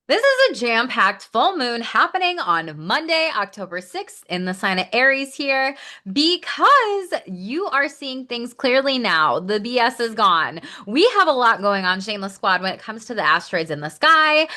This is a jam-packed full moon happening on Monday, October 6th in the sign of Aries here because you are seeing things clearly now. The BS is gone. We have a lot going on, Shameless Squad, when it comes to the asteroids in the sky,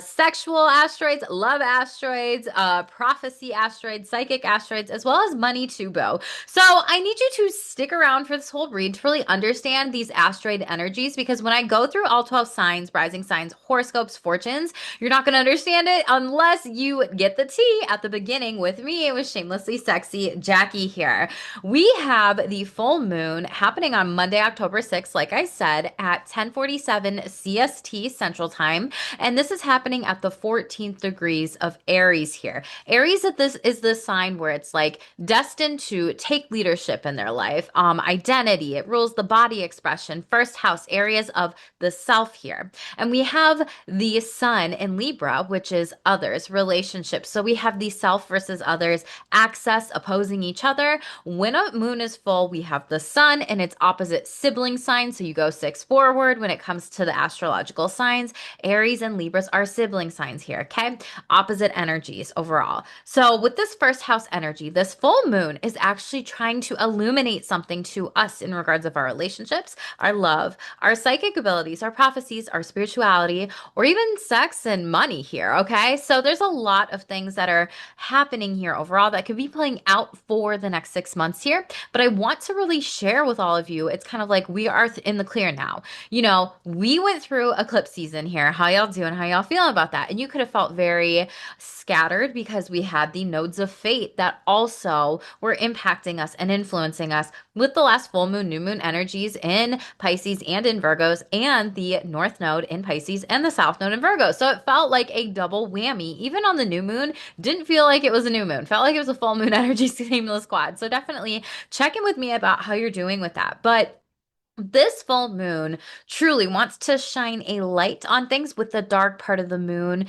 sexual asteroids, love asteroids, prophecy asteroids, psychic asteroids, as well as money too, Bo. So I need you to stick around for this whole read to really understand these asteroid energies because when I go through all 12 signs, rising signs, horoscopes, fortunes, you're not going to understand it unless you get the tea at the beginning with me. It was Shamelessly Sexy Jackie here. We have the full moon happening on Monday, October 6th, like I said, at 10:47 CST Central Time. And this is happening at the 14th degrees of Aries here. Aries at this is the sign where it's like destined to take leadership in their life, identity. It rules the body expression, first house, areas of the self here. And we have the sun in Libra, which is others, relationships. So we have the self versus others, access opposing each other. When a moon is full, we have the sun and its opposite sibling sign. So you go six forward when it comes to the astrological signs. Aries and Libras are sibling signs here, okay? Opposite energies overall. So with this first house energy, this full moon is actually trying to illuminate something to us in regards of our relationships, our love, our psychic abilities, our prophecies, our spirituality, or even sex and money here, okay? So there's a lot of things that are happening here overall that could be playing out for the next 6 months here. But I want to really share with all of you, it's kind of like we are in the clear now. You know, we went through eclipse season here. How y'all doing? How y'all feeling about that? And you could have felt very scattered because we had the nodes of fate that also were impacting us and influencing us with the last full moon, new moon energies in Pisces and in Virgos, and the North Node in Pisces and the South Node in Virgo. So it felt like a double whammy. Even on the new moon, didn't feel like it was a new moon. Felt like it was a full moon energy Shameless Squad. So definitely check in with me about how you're doing with that. But this full moon truly wants to shine a light on things with the dark part of the moon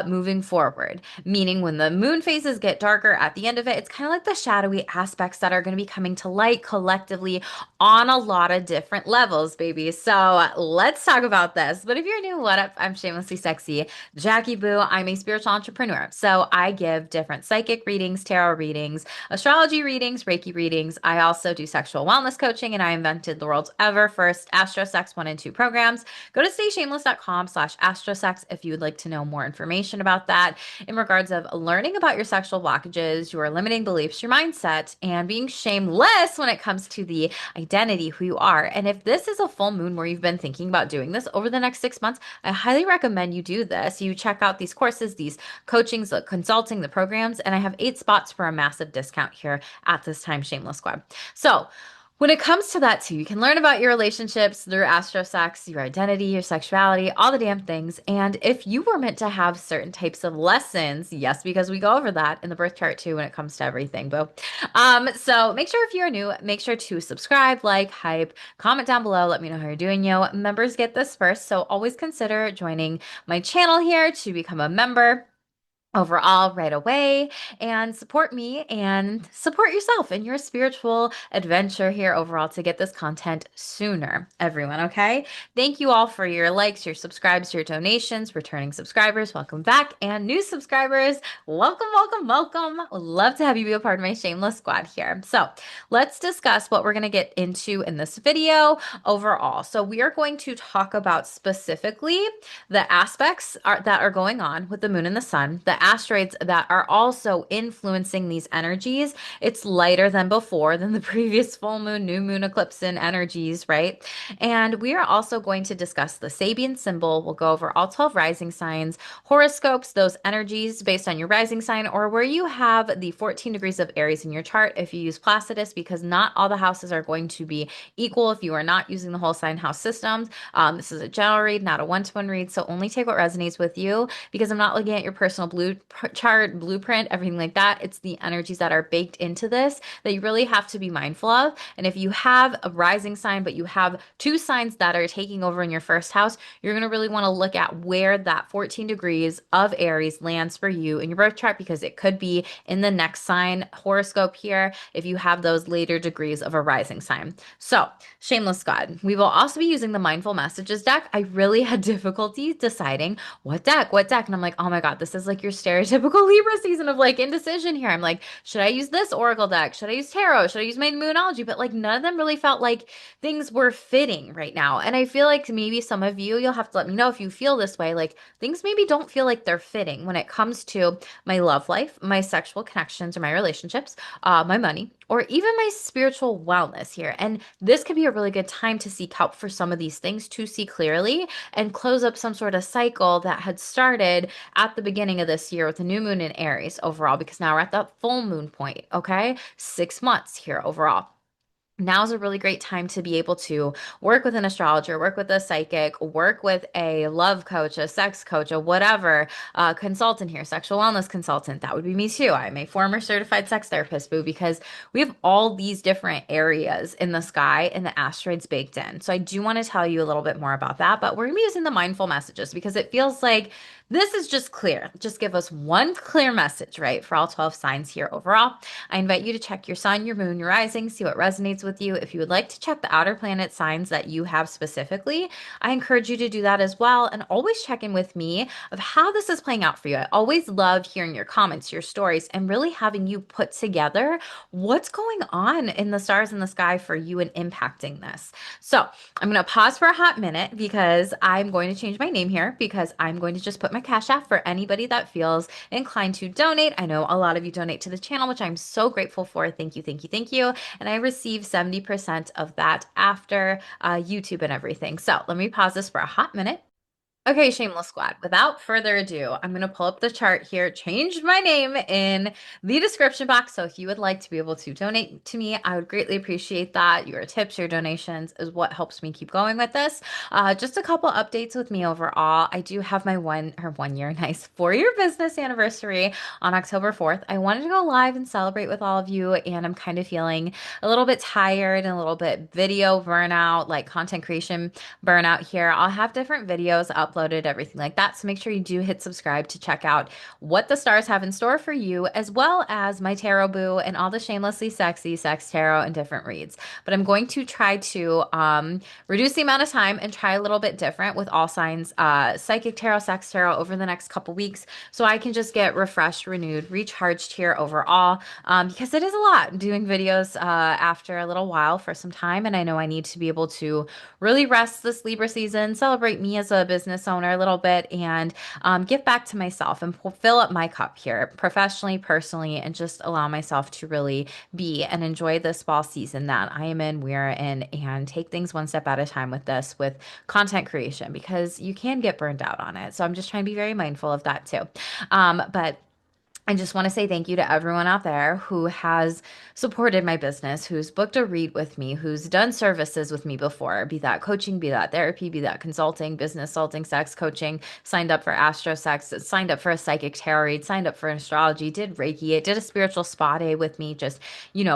moving forward. Meaning, when the moon phases get darker at the end of it, it's kind of like the shadowy aspects that are going to be coming to light collectively on a lot of different levels, baby. So let's talk about this. But if you're new, what up? I'm Shamelessly Sexy Jackie Boo. I'm a spiritual entrepreneur. So I give different psychic readings, tarot readings, astrology readings, Reiki readings. I also do sexual wellness coaching, and I invented the world's ever first astrosex 1 and 2 programs. Go to stayshameless.com/astrosex if you would like to know more information about that in regards of learning about your sexual blockages, your limiting beliefs, your mindset, and being shameless when it comes to the identity, who you are. And if this is a full moon where you've been thinking about doing this over the next 6 months, I highly recommend you do this. You check out these courses, these coachings, the consulting, the programs, and I have 8 spots for a massive discount here at this time, Shameless Squad. So when it comes to that too, you can learn about your relationships through astrosex, your identity, your sexuality, all the damn things. And if you were meant to have certain types of lessons, yes, because we go over that in the birth chart too when it comes to everything, boo. So make sure if you're new, make sure to subscribe, like, hype, comment down below, let me know how you're doing, yo. Members get this first, so always consider joining my channel here to become a member overall right away and support me and support yourself in your spiritual adventure here overall to get this content sooner, everyone. Okay, thank you all for your likes, your subscribes, your donations, returning subscribers, welcome back, and new subscribers, welcome. Would love to have you be a part of my Shameless Squad here. So let's discuss what we're going to get into in this video overall. So we are going to talk about specifically the aspects that are going on with the moon and the sun, the asteroids that are also influencing these energies. It's lighter than before, than the previous full moon, new moon eclipse in energies, right? And we are also going to discuss the Sabian symbol. We'll go over all 12 rising signs, horoscopes, those energies based on your rising sign, or where you have the 14 degrees of Aries in your chart if you use Placidus, because not all the houses are going to be equal if you are not using the whole sign house systems. This is a general read, not a one-to-one read, so only take what resonates with you because I'm not looking at your personal blue chart, blueprint, everything like that. It's the energies that are baked into this that you really have to be mindful of. And if you have a rising sign, but you have two signs that are taking over in your first house, you're going to really want to look at where that 14 degrees of Aries lands for you in your birth chart because it could be in the next sign horoscope here if you have those later degrees of a rising sign. So, Shameless God, we will also be using the Mindful Messages deck. I really had difficulty deciding what deck. And I'm like, oh my God, this is like your stereotypical Libra season of like indecision here. I'm like, should I use this Oracle deck? Should I use Tarot? Should I use my Moonology? But like none of them really felt like things were fitting right now. And I feel like maybe some of you, you'll have to let me know if you feel this way. Like things maybe don't feel like they're fitting when it comes to my love life, my sexual connections, or my relationships, my money, or even my spiritual wellness here. And this could be a really good time to seek help for some of these things to see clearly and close up some sort of cycle that had started at the beginning of this year with the new moon in Aries overall, because now we're at that full moon point, okay? 6 months here overall. Now is a really great time to be able to work with an astrologer, work with a psychic, work with a love coach, a sex coach, a whatever consultant here, sexual wellness consultant. That would be me too. I'm a former certified sex therapist, boo, because we have all these different areas in the sky and the asteroids baked in. So I do want to tell you a little bit more about that, but we're going to be using the mindful messages because it feels like this is just clear. Just give us one clear message, right, for all 12 signs here overall. I invite you to check your sun, your moon, your rising, see what resonates with you. If you would like to check the outer planet signs that you have specifically, I encourage you to do that as well. And always check in with me of how this is playing out for you. I always love hearing your comments, your stories, and really having you put together what's going on in the stars in the sky for you and impacting this. So I'm going to pause for a hot minute because I'm going to change my name here because I'm going to just put my Cash App for anybody that feels inclined to donate. I know a lot of you donate to the channel, which I'm so grateful for. Thank you, thank you, thank you. And I receive 70% of that after YouTube and everything. So let me pause this for a hot minute. Okay, Shameless Squad, without further ado, I'm going to pull up the chart here, changed my name in the description box. So if you would like to be able to donate to me, I would greatly appreciate that. Your tips, your donations is what helps me keep going with this. Just a couple updates with me overall. I do have my 1 year, nice 4 year business anniversary on October 4th. I wanted to go live and celebrate with all of you, and I'm kind of feeling a little bit tired and a little bit video burnout, like content creation burnout here. I'll have different videos uploaded, everything like that. So make sure you do hit subscribe to check out what the stars have in store for you, as well as my tarot boo and all the shamelessly sexy sex tarot and different reads. But I'm going to try to reduce the amount of time and try a little bit different with all signs, psychic tarot, sex tarot over the next couple weeks, so I can just get refreshed, renewed, recharged here overall. Because it is a lot doing videos after a little while for some time, and I know I need to be able to really rest this Libra season, celebrate me as a business owner a little bit, and give back to myself and fill up my cup here professionally, personally, and just allow myself to really be and enjoy this fall season that I am in, we're in, and take things one step at a time with this, with content creation, because you can get burned out on it. So I'm just trying to be very mindful of that too. But I just want to say thank you to everyone out there who has supported my business, who's booked a read with me, who's done services with me before, be that coaching, be that therapy, be that consulting, business consulting, sex coaching, signed up for astrosex, signed up for a psychic tarot read, signed up for an astrology, did Reiki, it did a spiritual spa day with me, just,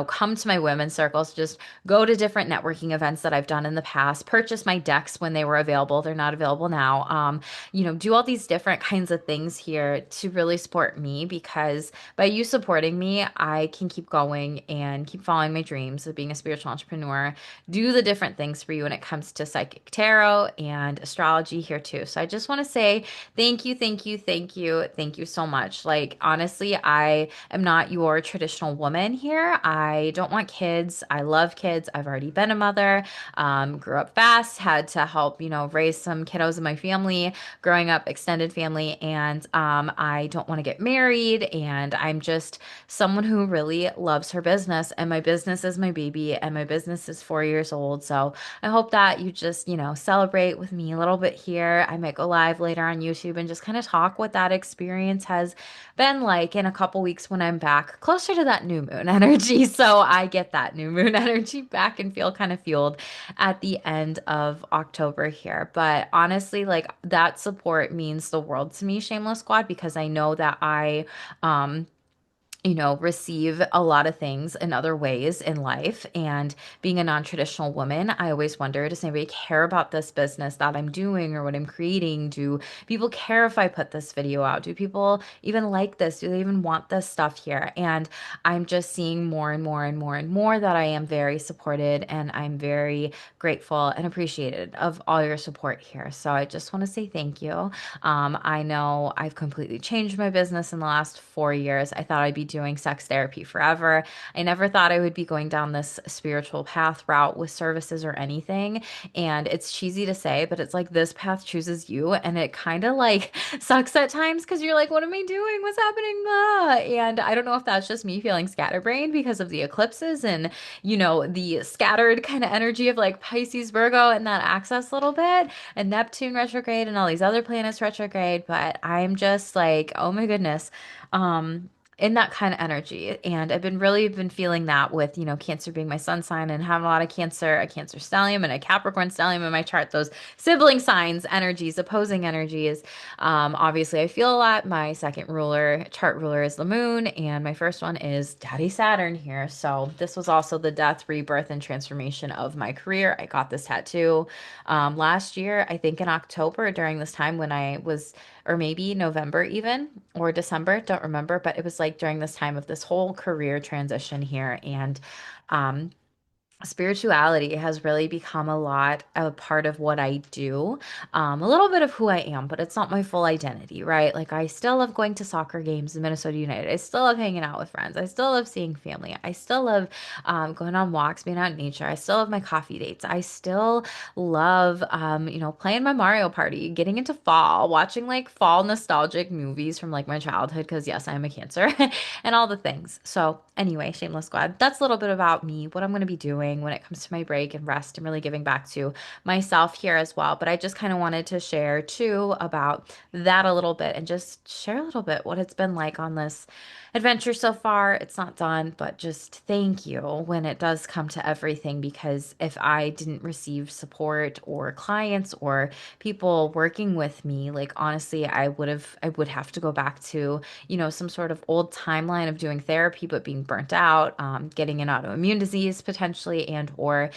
come to my women's circles, just go to different networking events that I've done in the past, purchase my decks when they were available. They're not available now. Do all these different kinds of things here to really support me, because by you supporting me, I can keep going and keep following my dreams of being a spiritual entrepreneur, do the different things for you when it comes to psychic tarot and astrology here too. So I just want to say thank you, thank you, thank you, thank you so much. Like, honestly, I am not your traditional woman here. I don't want kids. I love kids. I've already been a mother, grew up fast, had to help, raise some kiddos in my family, growing up extended family, and I don't want to get married and I'm just someone who really loves her business, and my business is my baby, and my business is 4 years old. So I hope that you just, celebrate with me a little bit here. I might go live later on YouTube and just kind of talk what that experience has been like in a couple weeks when I'm back closer to that new moon energy. So I get that new moon energy back and feel kind of fueled at the end of October here. But honestly, like that support means the world to me, Shameless Squad, because I know that um, receive a lot of things in other ways in life. And being a non-traditional woman, I always wonder, does anybody care about this business that I'm doing or what I'm creating? Do people care if I put this video out? Do people even like this? Do they even want this stuff here? And I'm just seeing more and more and more and more that I am very supported, and I'm very grateful and appreciated of all your support here. So I just want to say thank you. I know I've completely changed my business in the last 4 years. I thought I'd be doing sex therapy forever. I never thought I would be going down this spiritual path route with services or anything. And it's cheesy to say, but it's like this path chooses you. And it kind of like sucks at times because you're like, what am I doing? What's happening? Ah. And I don't know if that's just me feeling scatterbrained because of the eclipses and, the scattered kind of energy of like Pisces, Virgo, and that access a little bit, and Neptune retrograde and all these other planets retrograde, but I'm just like, oh my goodness, in that kind of energy. And I've been feeling that with, Cancer being my sun sign and having a lot of Cancer, a Cancer stellium and a Capricorn stellium in my chart, those sibling signs, energies, opposing energies. Obviously I feel a lot. My second chart ruler is the moon, and my first one is Daddy Saturn here. So this was also the death, rebirth, and transformation of my career. I got this tattoo last year, I think in October during this time when I was, or maybe November even, or December, don't remember, but it was like during this time of this whole career transition here. And um, spirituality has really become a part of what I do, a little bit of who I am, but it's not my full identity, right? Like I still love going to soccer games in Minnesota United. I still love hanging out with friends. I still love seeing family. I still love going on walks, being out in nature. I still love my coffee dates. I still love, playing my Mario Party, getting into fall, watching like fall nostalgic movies from like my childhood, because yes, I'm a Cancer, and all the things. So anyway, Shameless Squad, that's a little bit about me, what I'm going to be doing when it comes to my break and rest and really giving back to myself here as well. But I just kind of wanted to share too about that a little bit and just share a little bit what it's been like on this adventure so far. It's not done, but just thank you when it does come to everything, because if I didn't receive support or clients or people working with me, like honestly, I would have to go back to, some sort of old timeline of doing therapy, but being burnt out, getting an autoimmune disease potentially, and or,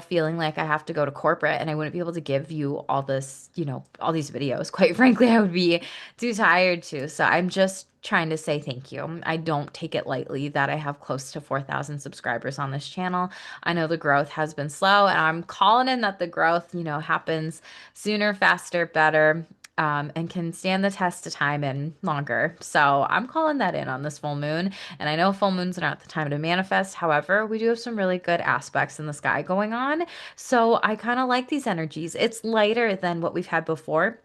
feeling like I have to go to corporate and I wouldn't be able to give you all this, all these videos. Quite frankly, I would be too tired to. So I'm just trying to say thank you. I don't take it lightly that I have close to 4,000 subscribers on this channel. I know the growth has been slow, and I'm calling in that the growth, happens sooner, faster, better, and can stand the test of time and longer. So I'm calling that in on this full moon. And I know full moons are not the time to manifest. However, we do have some really good aspects in the sky going on. So I kind of like these energies. It's lighter than what we've had before.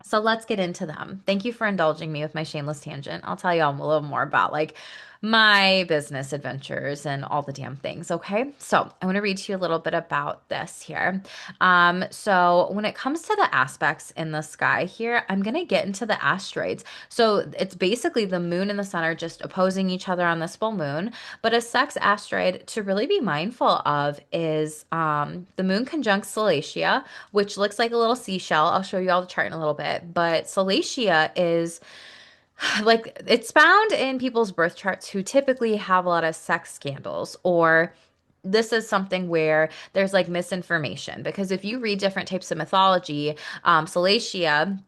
So let's get into them. Thank you for indulging me with my shameless tangent. I'll tell you all a little more about like my business adventures and all the damn things. Okay. So I want to read to you a little bit about this here. So when it comes to the aspects in the sky here, I'm going to get into the asteroids. So it's basically the moon and the sun are just opposing each other on this full moon. But a sex asteroid to really be mindful of is the moon conjunct Salacia, which looks like a little seashell. I'll show you all the chart in a little bit. But Salacia is like it's found in people's birth charts who typically have a lot of sex scandals, or this is something where there's like misinformation, because if you read different types of mythology, Salacia,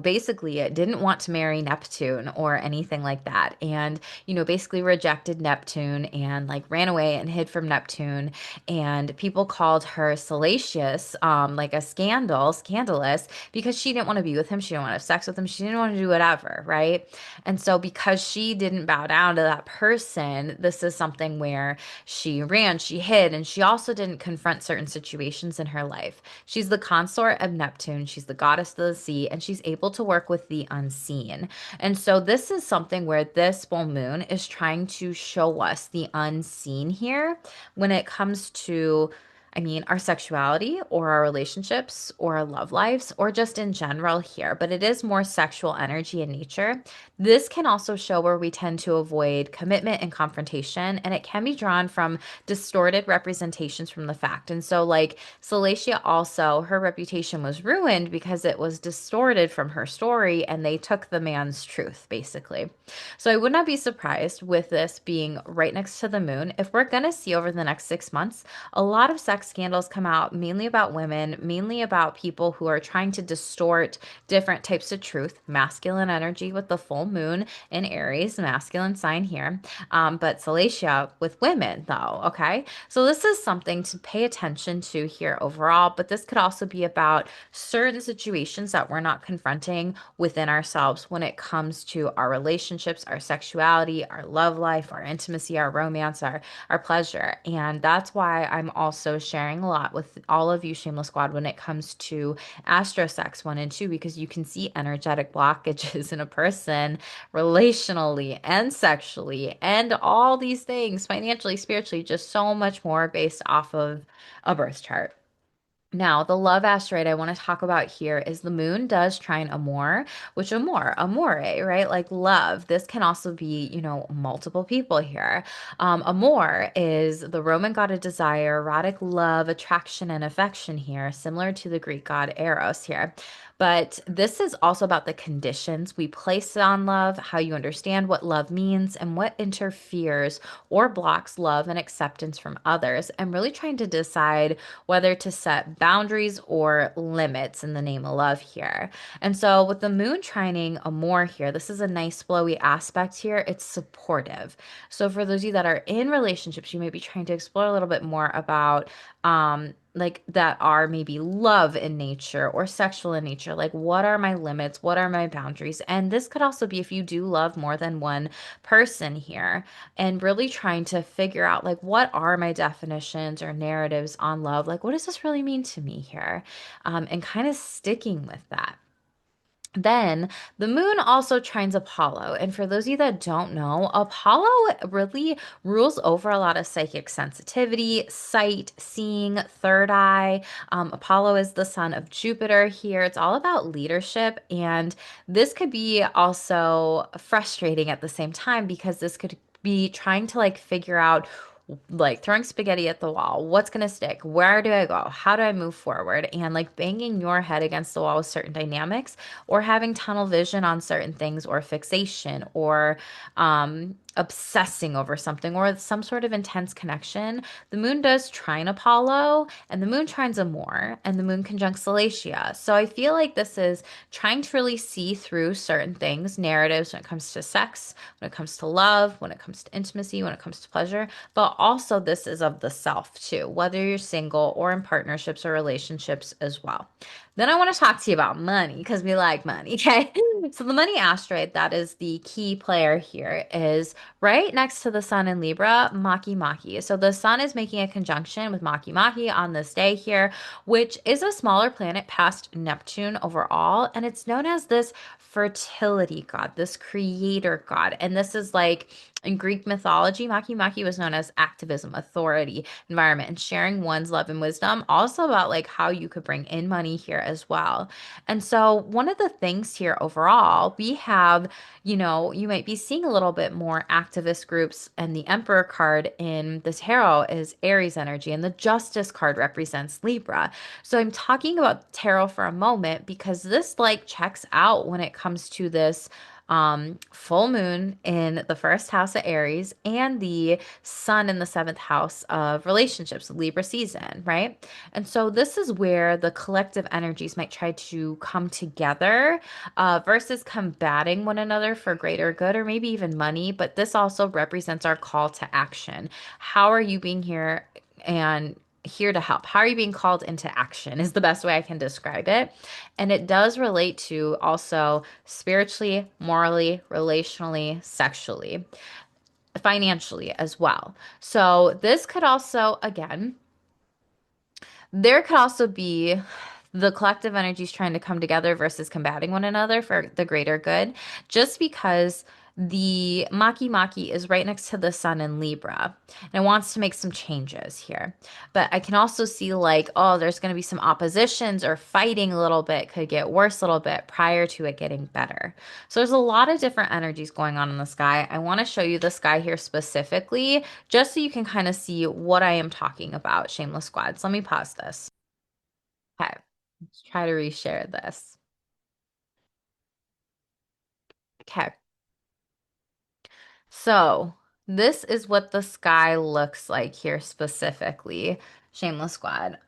basically it didn't want to marry Neptune or anything like that. And, basically rejected Neptune and like ran away and hid from Neptune. And people called her salacious, like a scandalous, because she didn't want to be with him. She didn't want to have sex with him. She didn't want to do whatever, right? And so because she didn't bow down to that person, this is something where she ran, she hid, and she also didn't confront certain situations in her life. She's the consort of Neptune. She's the goddess of the sea, and she's able to work with the unseen. And so this is something where this full moon is trying to show us the unseen here when it comes to, I mean, our sexuality or our relationships or our love lives or just in general here, but it is more sexual energy in nature. This can also show where we tend to avoid commitment and confrontation, and it can be drawn from distorted representations from the fact. And so, like, Salacia also, her reputation was ruined because it was distorted from her story, and they took the man's truth, basically. So I would not be surprised with this being right next to the moon if we're going to see over the next 6 months a lot of sex scandals come out, mainly about women, mainly about people who are trying to distort different types of truth, masculine energy with the full moon in Aries, masculine sign here, but Salacia with women, though, okay? So this is something to pay attention to here overall, but this could also be about certain situations that we're not confronting within ourselves when it comes to our relationships, our sexuality, our love life, our intimacy, our romance, our pleasure. And that's why I'm also sharing a lot with all of you, Shameless Squad, when it comes to astrosex 1 and 2, because you can see energetic blockages in a person relationally and sexually and all these things, financially, spiritually, just so much more based off of a birth chart. Now, the love asteroid I want to talk about here is the moon does trine Amor, which amore, right? Like love. This can also be, multiple people here. Amor is the Roman god of desire, erotic love, attraction, and affection here, similar to the Greek god Eros here. But this is also about the conditions we place on love, how you understand what love means, and what interferes or blocks love and acceptance from others, and really trying to decide whether to set boundaries or limits in the name of love here. And so with the moon trining Amor here, this is a nice flowy aspect here. It's supportive. So for those of you that are in relationships, you may be trying to explore a little bit more about like that are maybe love in nature or sexual in nature. Like, what are my limits? What are my boundaries? And this could also be if you do love more than one person here and really trying to figure out, like, what are my definitions or narratives on love? Like, what does this really mean to me here? And kind of sticking with that. Then the moon also trines Apollo. And for those of you that don't know, Apollo really rules over a lot of psychic sensitivity, sight, seeing, third eye. Apollo is the son of Jupiter here. It's all about leadership. And this could be also frustrating at the same time because this could be trying to like figure out like throwing spaghetti at the wall. What's going to stick? Where do I go? How do I move forward? And like banging your head against the wall with certain dynamics or having tunnel vision on certain things or fixation or obsessing over something or some sort of intense connection. The moon does trine Apollo and the moon trines Amor and the moon conjunct Salacia. So I feel like this is trying to really see through certain things, narratives when it comes to sex, when it comes to love, when it comes to intimacy, when it comes to pleasure, but also this is of the self too, whether you're single or in partnerships or relationships as well. Then I want to talk to you about money because we like money, okay? So the money asteroid, that is the key player here, is right next to the sun in Libra, Maki Maki. So the sun is making a conjunction with Maki Maki on this day here, which is a smaller planet past Neptune overall, and it's known as this fertility god, this creator god. And this is like in Greek mythology, Maki Maki was known as activism, authority, environment, and sharing one's love and wisdom. Also about like how you could bring in money here as well. And so one of the things here overall, we have, you might be seeing a little bit more activist groups, and the Emperor card in the tarot is Aries energy, and the Justice card represents Libra. So I'm talking about tarot for a moment because this like checks out when it comes to this full moon in the first house of Aries and the sun in the seventh house of relationships, Libra season, right? And so this is where the collective energies might try to come together versus combating one another for greater good or maybe even money. But this also represents our call to action. How are you being here and here to help? How are you being called into action is the best way I can describe it. And it does relate to also spiritually, morally, relationally, sexually, financially as well. So this could also, again, there could also be the collective energy is trying to come together versus combating one another for the greater good. Just because the Maki Maki is right next to the sun in Libra and it wants to make some changes here. But I can also see like, oh, there's going to be some oppositions or fighting a little bit, could get worse a little bit prior to it getting better. So there's a lot of different energies going on in the sky. I want to show you the sky here specifically, just so you can kind of see what I am talking about, Shameless Squads. Let me pause this. Okay, let's try to reshare this. Okay, so this is what the sky looks like here specifically, Shameless Squad.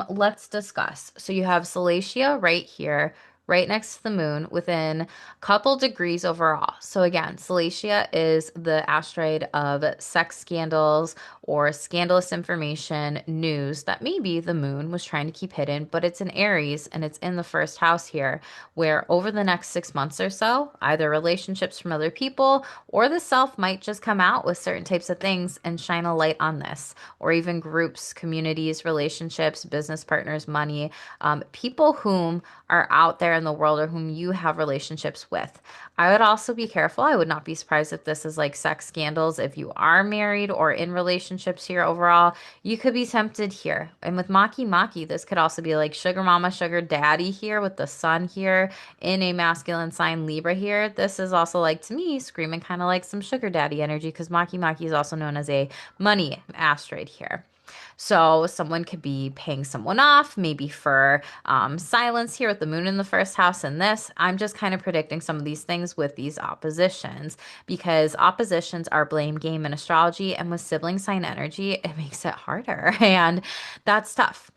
Let's discuss. So you have Salacia right here, right next to the moon, within a couple degrees overall. So again, Salacia is the asteroid of sex scandals or scandalous information, news that maybe the moon was trying to keep hidden, but it's in Aries and it's in the first house here, where over the next 6 months or so, either relationships from other people or the self might just come out with certain types of things and shine a light on this, or even groups, communities, relationships, business partners, money, people whom are out there in the world or whom you have relationships with. I would also be careful. I would not be surprised if this is like sex scandals. If you are married or in relationships here overall, you could be tempted here. And with Maki Maki, this could also be like sugar mama, sugar daddy here with the sun here in a masculine sign Libra here. This is also like to me screaming kind of like some sugar daddy energy because Maki Maki is also known as a money asteroid here. So someone could be paying someone off, maybe for silence here with the moon in the first house and this. I'm just kind of predicting some of these things with these oppositions because oppositions are blame game in astrology, and with sibling sign energy, it makes it harder, and that's tough.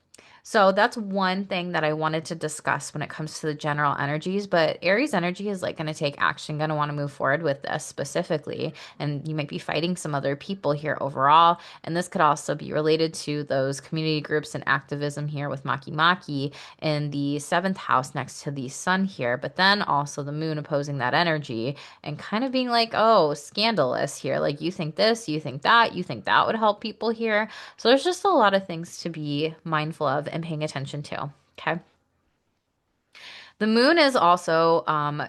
So that's one thing that I wanted to discuss when it comes to the general energies. But Aries energy is like going to take action, going to want to move forward with this specifically. And you might be fighting some other people here overall. And this could also be related to those community groups and activism here with Maki Maki in the seventh house next to the sun here. But then also the moon opposing that energy and kind of being like, oh, scandalous here. Like you think this, you think that would help people here. So there's just a lot of things to be mindful of and paying attention to. Okay. The moon is also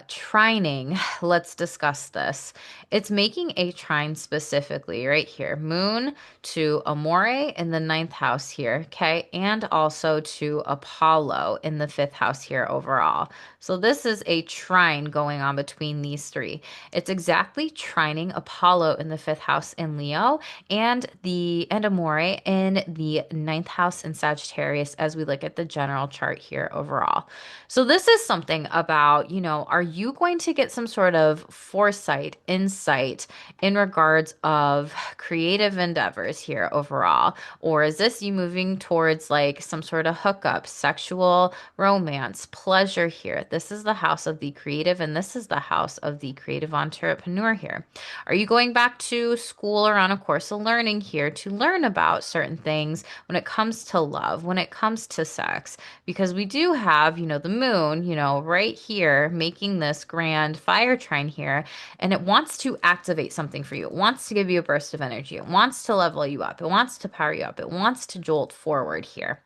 trining. Let's discuss this. It's making a trine specifically right here. Moon to Amore in the ninth house here, okay? And also to Apollo in the fifth house here overall. So this is a trine going on between these three. It's exactly trining Apollo in the fifth house in Leo and the and Amore in the ninth house in Sagittarius as we look at the general chart here overall. So this is something about, are you going to get some sort of foresight, insight in regards of creative endeavors here overall? Or is this you moving towards like some sort of hookup, sexual romance, pleasure here? This is the house of the creative, and this is the house of the creative entrepreneur here. Are you going back to school or on a course of learning here to learn about certain things when it comes to love, when it comes to sex? Because we do have, the moon, right here making this grand fire trine here, and it wants to activate something for you. It wants to give you a burst of energy. It wants to level you up. It wants to power you up. It wants to jolt forward here.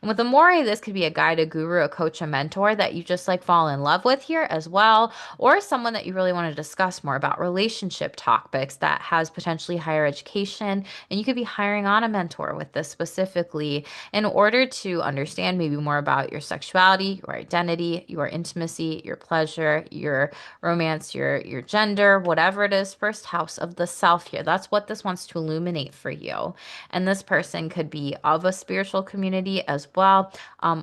And with Amore, this could be a guide, a guru, a coach, a mentor that you just like fall in love with here as well, or someone that you really want to discuss more about relationship topics that has potentially higher education. And you could be hiring on a mentor with this specifically in order to understand maybe more about your sexuality, your identity, your intimacy, your pleasure, your romance, your gender, whatever it is, first house of the self here. That's what this wants to illuminate for you. And this person could be of a spiritual community as well,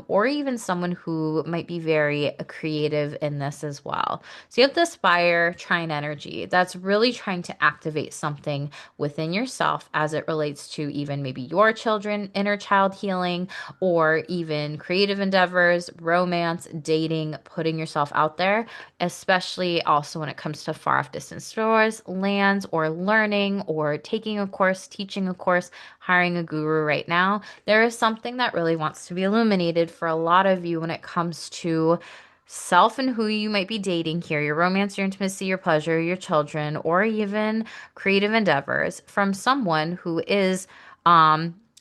or even someone who might be very creative in this as well. So you have this fire trine energy that's really trying to activate something within yourself as it relates to even maybe your children, inner child healing, or even creative endeavors, romance, dating, putting yourself out there, especially also when it comes to far off distance stores, lands, or learning, or taking a course, teaching a course, hiring a guru right now. There is something that really wants to be illuminated for a lot of you when it comes to self and who you might be dating here, your romance, your intimacy, your pleasure, your children, or even creative endeavors from someone who is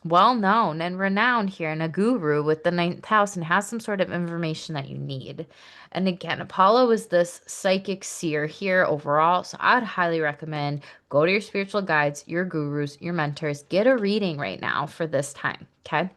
well known and renowned here and a guru with the ninth house and has some sort of information that you need. And again, Apollo is this psychic seer here overall. So I'd highly recommend go to your spiritual guides, your gurus, your mentors, get a reading right now for this time. Okay.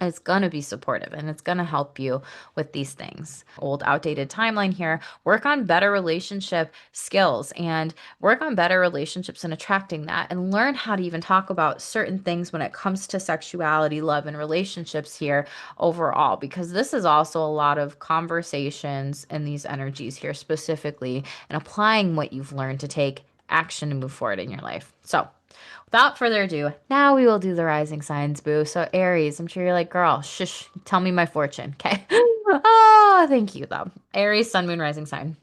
It's going to be supportive and it's going to help you with these things. Old, outdated timeline here. Work on better relationship skills and work on better relationships and attracting that, and learn how to even talk about certain things when it comes to sexuality, love, and relationships here overall, because this is also a lot of conversations and these energies here specifically, and applying what you've learned to take action and move forward in your life. So, without further ado, now we will do the rising signs, boo. So, Aries, I'm sure you're like, girl, shush, tell me my fortune. Okay. Oh, thank you, though. Aries, sun, moon, rising sign.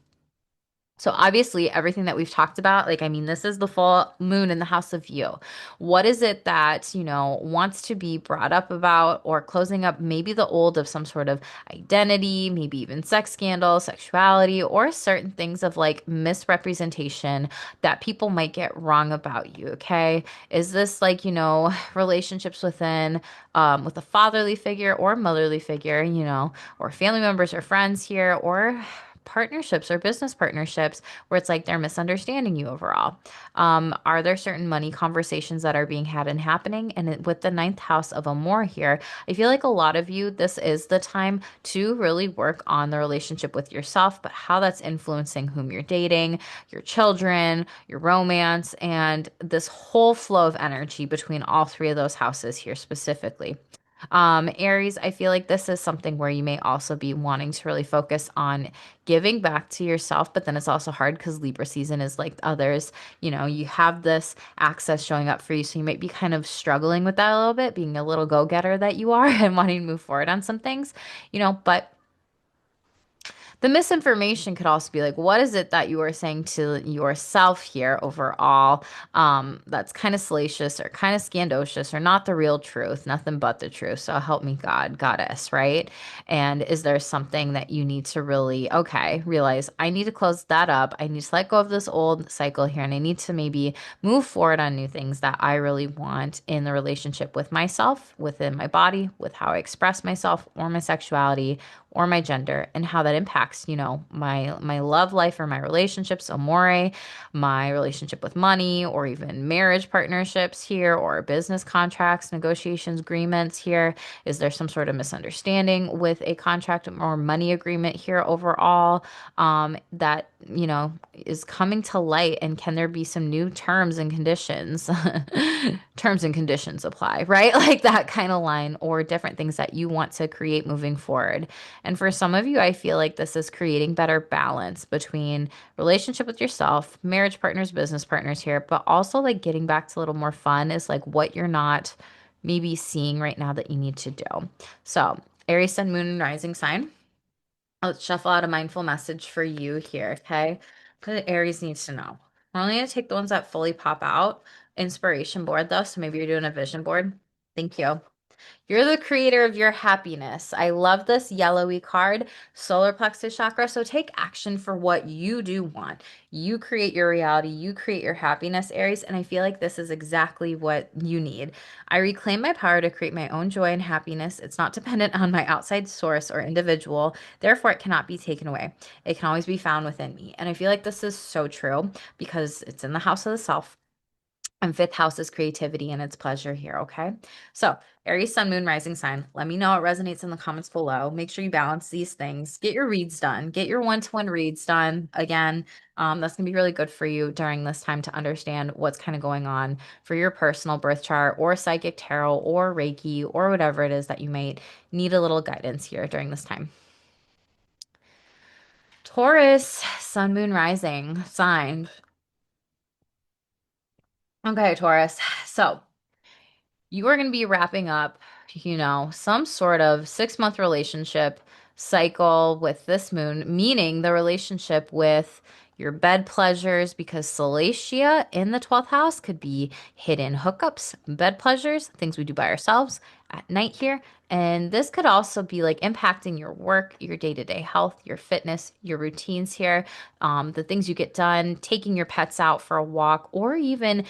So obviously everything that we've talked about, like, I mean, this is the full moon in the house of you. What is it that, wants to be brought up about or closing up maybe the old of some sort of identity, maybe even sex scandal, sexuality, or certain things of like misrepresentation that people might get wrong about you, okay? Is this like, relationships with a fatherly figure or motherly figure, or family members or friends here, or partnerships or business partnerships where it's like they're misunderstanding you overall? Are there certain money conversations that are being had and happening? And with the ninth house of Amor here, I feel like a lot of you, this is the time to really work on the relationship with yourself, but how that's influencing whom you're dating, your children, your romance, and this whole flow of energy between all three of those houses here specifically. Aries, I feel like this is something where you may also be wanting to really focus on giving back to yourself, but then it's also hard because Libra season is like others. You have this access showing up for you, so you might be kind of struggling with that a little bit, being a little go-getter that you are and wanting to move forward on some things, but the misinformation could also be like, what is it that you are saying to yourself here overall, that's kind of salacious or kind of scandalous or not the real truth, nothing but the truth. So help me God, goddess, right? And is there something that you need to really, okay, realize I need to close that up. I need to let go of this old cycle here, and I need to maybe move forward on new things that I really want in the relationship with myself, within my body, with how I express myself or my sexuality or my gender, and how that impacts, my love life or my relationships, amore, my relationship with money, or even marriage partnerships here, or business contracts, negotiations, agreements here. Is there some sort of misunderstanding with a contract or money agreement here overall, that, is coming to light? And can there be some new terms and conditions? Terms and conditions apply, right? Like that kind of line, or different things that you want to create moving forward. And for some of you, I feel like this is creating better balance between relationship with yourself, marriage partners, business partners here, but also like getting back to a little more fun is like what you're not maybe seeing right now that you need to do. So, Aries, Sun, Moon, and Rising sign. Let's shuffle out a mindful message for you here, okay? What Aries needs to know. We're only going to take the ones that fully pop out. Inspiration board, though, so maybe you're doing a vision board. Thank you. You're the creator of your happiness. I love this yellowy card, solar plexus chakra. So take action for what you do want. You create your reality, you create your happiness, Aries. And I feel like this is exactly what you need. I reclaim my power to create my own joy and happiness. It's not dependent on my outside source or individual. Therefore, it cannot be taken away. It can always be found within me. And I feel like this is so true because it's in the house of the self. And fifth house is creativity and it's pleasure here, okay? So, Aries, Sun, Moon, Rising sign. Let me know what resonates in the comments below. Make sure you balance these things. Get your reads done. Get your one-to-one reads done. Again, that's going to be really good for you during this time to understand what's kind of going on for your personal birth chart or psychic tarot or Reiki or whatever it is that you might need a little guidance here during this time. Taurus, Sun, Moon, Rising sign. Okay, Taurus. So, you are going to be wrapping up, some sort of 6-month relationship cycle with this moon, meaning the relationship with your bed pleasures, because Salacia in the 12th house could be hidden hookups, bed pleasures, things we do by ourselves at night here. And this could also be like impacting your work, your day-to-day health, your fitness, your routines here, the things you get done, taking your pets out for a walk, or even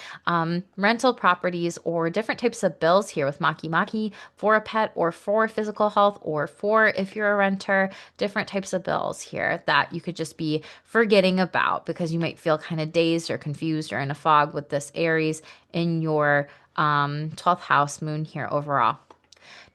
rental properties or different types of bills here with Maki Maki for a pet or for physical health or for if you're a renter, different types of bills here that you could just be forgetting about because you might feel kind of dazed or confused or in a fog with this Aries in your 12th house moon here overall.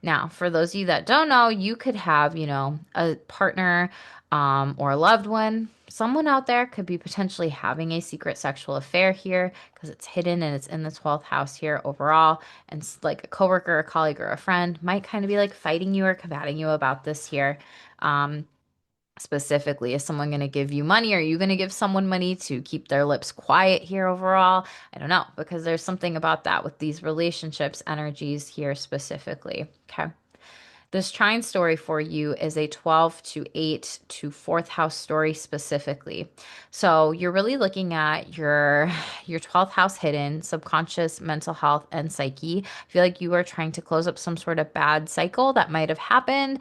Now, for those of you that don't know, you could have, a partner or a loved one. Someone out there could be potentially having a secret sexual affair here because it's hidden and it's in the 12th house here overall. And like a coworker, a colleague, or a friend might kind of be like fighting you or combating you about this here. Um, Specifically, is someone going to give you money? Are you going to give someone money to keep their lips quiet here overall? I don't know, because there's something about that with these relationships energies here specifically. Okay. This trine story for you is a 12 to 8 to fourth house story specifically. So you're really looking at your 12th house hidden, subconscious, mental health, and psyche. I feel like you are trying to close up some sort of bad cycle that might have happened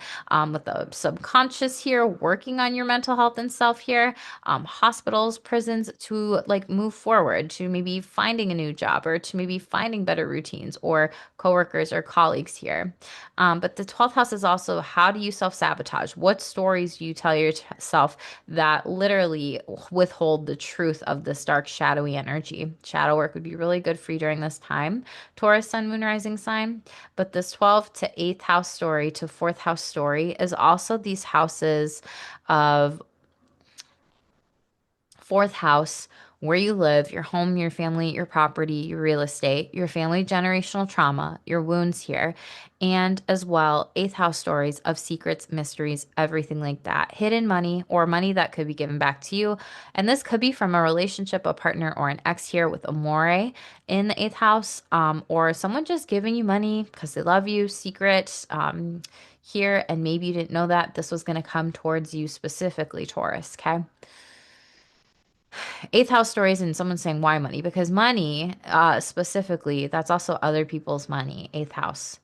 with the subconscious here, working on your mental health and self here, hospitals, prisons to like move forward, to maybe finding a new job or to maybe finding better routines or coworkers or colleagues here. But the 12th house is also how do you self sabotage? What stories do you tell yourself that literally withhold the truth of this dark, shadowy energy? Shadow work would be really good for you during this time. Taurus, sun, moon, rising sign. But this 12th to 8th house story to 4th house story is also these houses of fourth house, where you live, your home, your family, your property, your real estate, your family generational trauma, your wounds here, and as well, eighth house stories of secrets, mysteries, everything like that. Hidden money or money that could be given back to you. And this could be from a relationship, a partner, or an ex here with Amore in the eighth house, or someone just giving you money because they love you, secret. Here, and maybe you didn't know that this was going to come towards you specifically, Taurus. Okay. Eighth house stories and someone saying why money? Because money, specifically, that's also other people's money. Eighth house.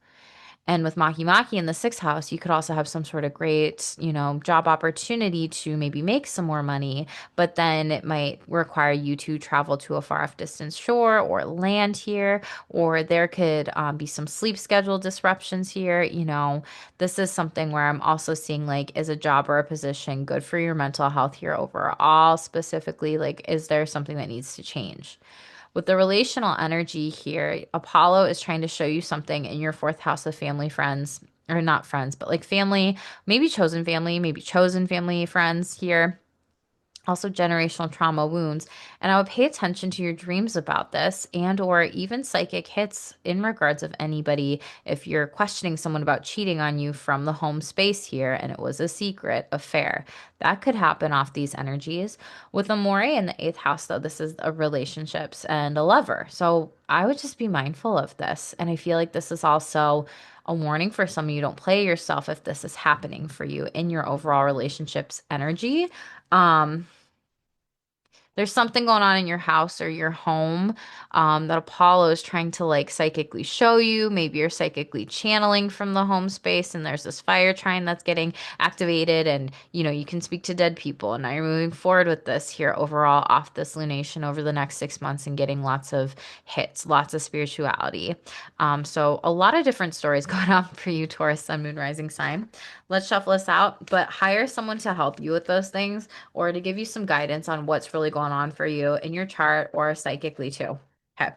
And with Maki Maki in the sixth house, you could also have some sort of great, job opportunity to maybe make some more money, but then it might require you to travel to a far off distance shore or land here, or there could be some sleep schedule disruptions here. This is something where I'm also seeing like, is a job or a position good for your mental health here overall? Specifically, like, is there something that needs to change? With the relational energy here, Apollo is trying to show you something in your fourth house of family, friends, or not friends, but like family, maybe chosen family, friends here, also generational trauma wounds. And I would pay attention to your dreams about this and or even psychic hits in regards of anybody if you're questioning someone about cheating on you from the home space here and it was a secret affair. That could happen off these energies. With Amore in the eighth house, though, this is a relationships and a lover. So I would just be mindful of this. And I feel like this is also a warning for some of you. Don't play yourself if this is happening for you in your overall relationships energy. Um, there's something going on in your house or your home that Apollo is trying to like psychically show you. Maybe you're psychically channeling from the home space and there's this fire trine that's getting activated and you can speak to dead people. And now you're moving forward with this here overall off this lunation over the next 6 months and getting lots of hits, lots of spirituality. So a lot of different stories going on for you, Taurus, Sun, Moon, Rising sign. Let's shuffle this out, but hire someone to help you with those things or to give you some guidance on what's really going on for you in your chart or psychically too. Okay.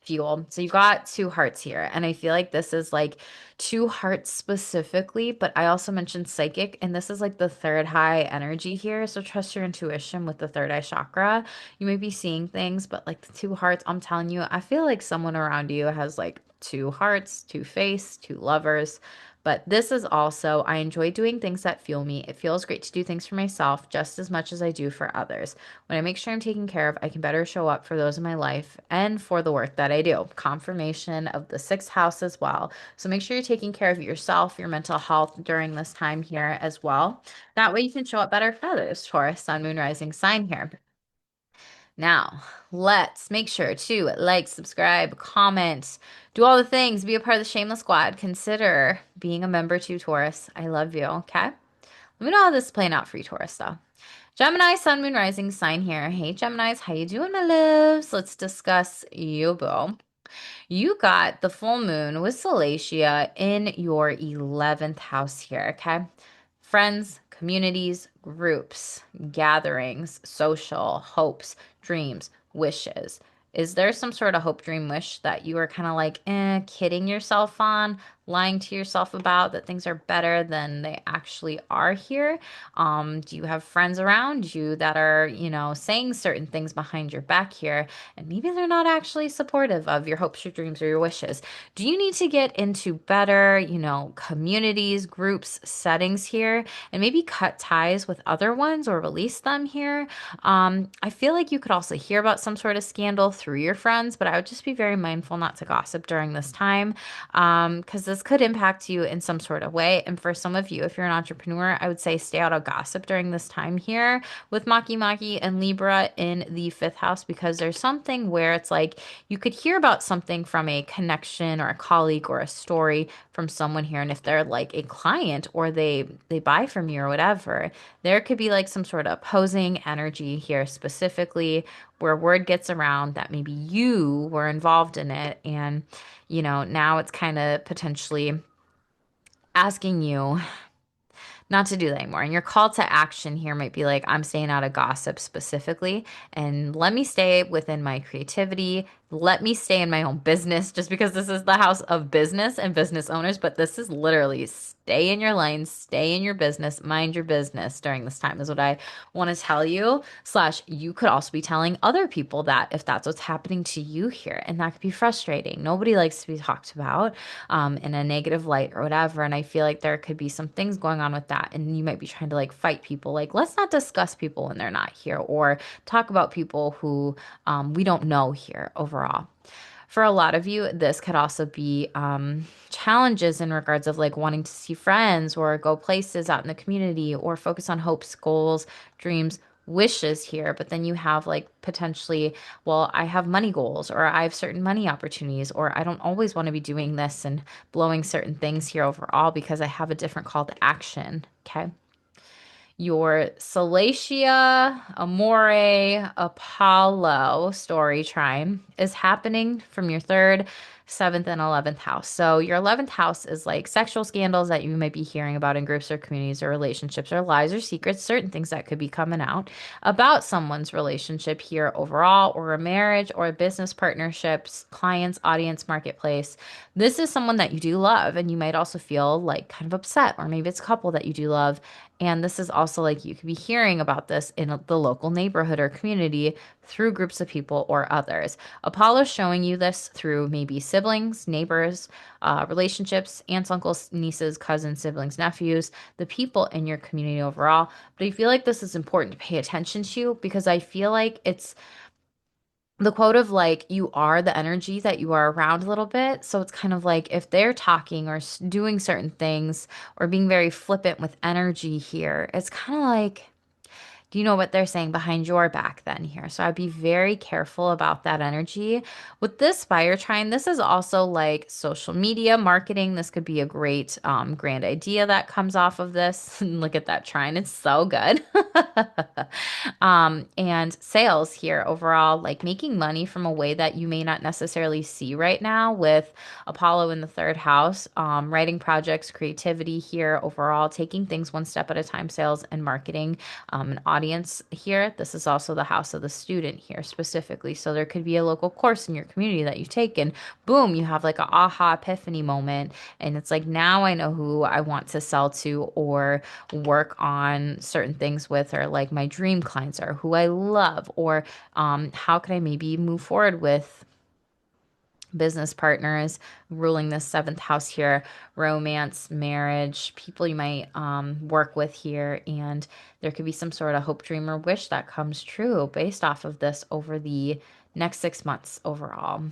Fuel. So you got two hearts here. And I feel like this is like two hearts specifically, but I also mentioned psychic, and this is like the third eye energy here. So trust your intuition with the third eye chakra. You may be seeing things, but like the two hearts, I'm telling you, I feel like someone around you has like two hearts, two face, two lovers. But this is also, I enjoy doing things that fuel me. It feels great to do things for myself just as much as I do for others. When I make sure I'm taken care of, I can better show up for those in my life and for the work that I do. Confirmation of the sixth house as well. So make sure you're taking care of yourself, your mental health during this time here as well. That way you can show up better for others. Taurus, sun, moon, rising sign here. Now, let's make sure to like, subscribe, comment, do all the things, be a part of the Shameless Squad. Consider being a member too, Taurus. I love you, okay? Let me know how this is playing out for you, Taurus, though. Gemini, Sun, Moon, Rising sign here. Hey, Geminis, how you doing, my loves? Let's discuss you, boo. You got the full moon with Salacia in your 11th house here, okay? Friends, communities, groups, gatherings, social, hopes, dreams, wishes. Is there some sort of hope, dream, wish that you are kind of like, kidding yourself on, lying to yourself about that things are better than they actually are here? Do you have friends around you that are, saying certain things behind your back here, and maybe they're not actually supportive of your hopes, your dreams, or your wishes? Do you need to get into better, communities, groups, settings here, and maybe cut ties with other ones or release them here? I feel like you could also hear about some sort of scandal through your friends, but I would just be very mindful not to gossip during this time, because this could impact you in some sort of way. And for some of you, if you're an entrepreneur, I would say stay out of gossip during this time here with Maki Maki and Libra in the fifth house, because there's something where it's like you could hear about something from a connection or a colleague or a story from someone here. And if they're like a client or they buy from you or whatever, there could be like some sort of opposing energy here specifically where word gets around that maybe you were involved in it. And, now it's kind of potentially asking you not to do that anymore. And your call to action here might be like, I'm staying out of gossip specifically, and let me stay within my creativity. Let me stay in my own business just because this is the house of business and business owners. But this is literally stay in your lane, stay in your business, mind your business during this time, is what I want to tell you. Slash, you could also be telling other people that if that's what's happening to you here. And that could be frustrating. Nobody likes to be talked about in a negative light or whatever. And I feel like there could be some things going on with that. And you might be trying to like fight people. Like, let's not discuss people when they're not here or talk about people who we don't know here overall. For a lot of you, this could also be challenges in regards of like wanting to see friends or go places out in the community or focus on hopes, goals, dreams, wishes here. But then you have like potentially, well, I have money goals or I have certain money opportunities or I don't always want to be doing this and blowing certain things here overall because I have a different call to action. Okay. Your Salacia, Amore, Apollo story trine is happening from your third, seventh, and 11th house. So, your 11th house is like sexual scandals that you might be hearing about in groups or communities or relationships or lies or secrets, certain things that could be coming out about someone's relationship here overall, or a marriage or a business partnerships, clients, audience, marketplace. This is someone that you do love, and you might also feel like kind of upset, or maybe it's a couple that you do love, and this is also like you could be hearing about this in the local neighborhood or community through groups of people or others. Apollo's showing you this through maybe siblings, neighbors, relationships, aunts, uncles, nieces, cousins, siblings, nephews, the people in your community overall. But I feel like this is important to pay attention to because I feel like it's the quote of like you are the energy that you are around a little bit. So it's kind of like if they're talking or doing certain things or being very flippant with energy here, it's kind of like, do you know what they're saying behind your back then here? So I'd be very careful about that energy. With this fire trine, this is also like social media marketing. This could be a great grand idea that comes off of this. Look at that trine. It's so good. And sales here overall, like making money from a way that you may not necessarily see right now with Apollo in the third house, writing projects, creativity here overall, taking things one step at a time, sales and marketing, an audience here. This is also the house of the student here specifically. So there could be a local course in your community that you take and boom, you have like a aha epiphany moment. And it's like, now I know who I want to sell to or work on certain things with, or like my dream clients are who I love, or how can I maybe move forward with business partners ruling this seventh house here, romance, marriage, people you might work with here. And there could be some sort of hope, dream, or wish that comes true based off of this over the next 6 months overall.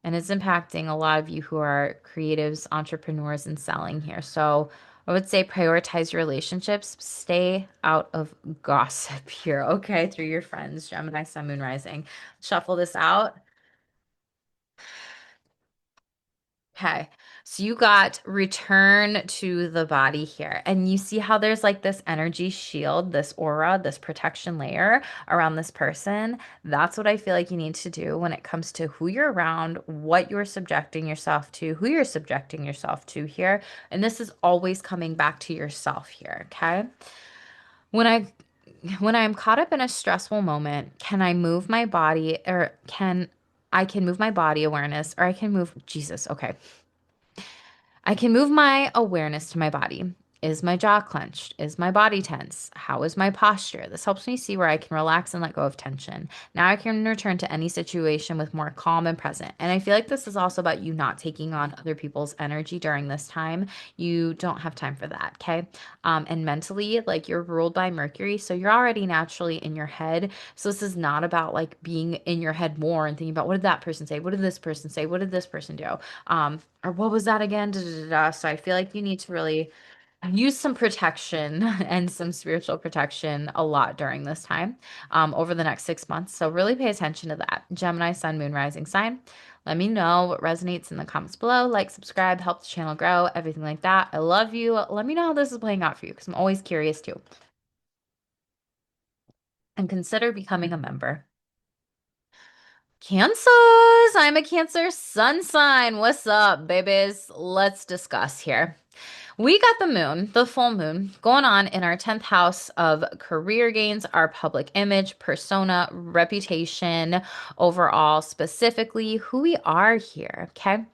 And it's impacting a lot of you who are creatives, entrepreneurs, and selling here. So, I would say prioritize your relationships. Stay out of gossip here, okay? Through your friends, Gemini, Sun, Moon, Rising. Shuffle this out. Okay. So you got return to the body here. And you see how there's like this energy shield, this aura, this protection layer around this person. That's what I feel like you need to do when it comes to who you're around, what you're subjecting yourself to, who you're subjecting yourself to here. And this is always coming back to yourself here, okay? When I when I'm caught up in a stressful moment, can I move my body or can move my body awareness or I can move Jesus. Okay. I can move my awareness to my body. Is my jaw clenched? Is my body tense? How is my posture? This helps me see where I can relax and let go of tension. Now I can return to any situation with more calm and present. And I feel like this is also about you not taking on other people's energy during this time. You don't have time for that, okay? And mentally, like you're ruled by Mercury, so you're already naturally in your head. So this is not about like being in your head more and thinking about what did that person say? What did this person say? What did this person do? Or what was that again? Da, da, da, da. So I feel like you need to really use some protection and some spiritual protection a lot during this time, over the next 6 months. So really pay attention to that. Gemini, Sun, Moon, Rising sign. Let me know what resonates in the comments below. Like, subscribe, help the channel grow, everything like that. I love you. Let me know how this is playing out for you because I'm always curious too. And consider becoming a member. Cancers! I'm a Cancer sun sign. What's up, babies? Let's discuss here. We got the moon, the full moon, going on in our 10th house of career gains, our public image, persona, reputation, overall, specifically who we are here. Okay.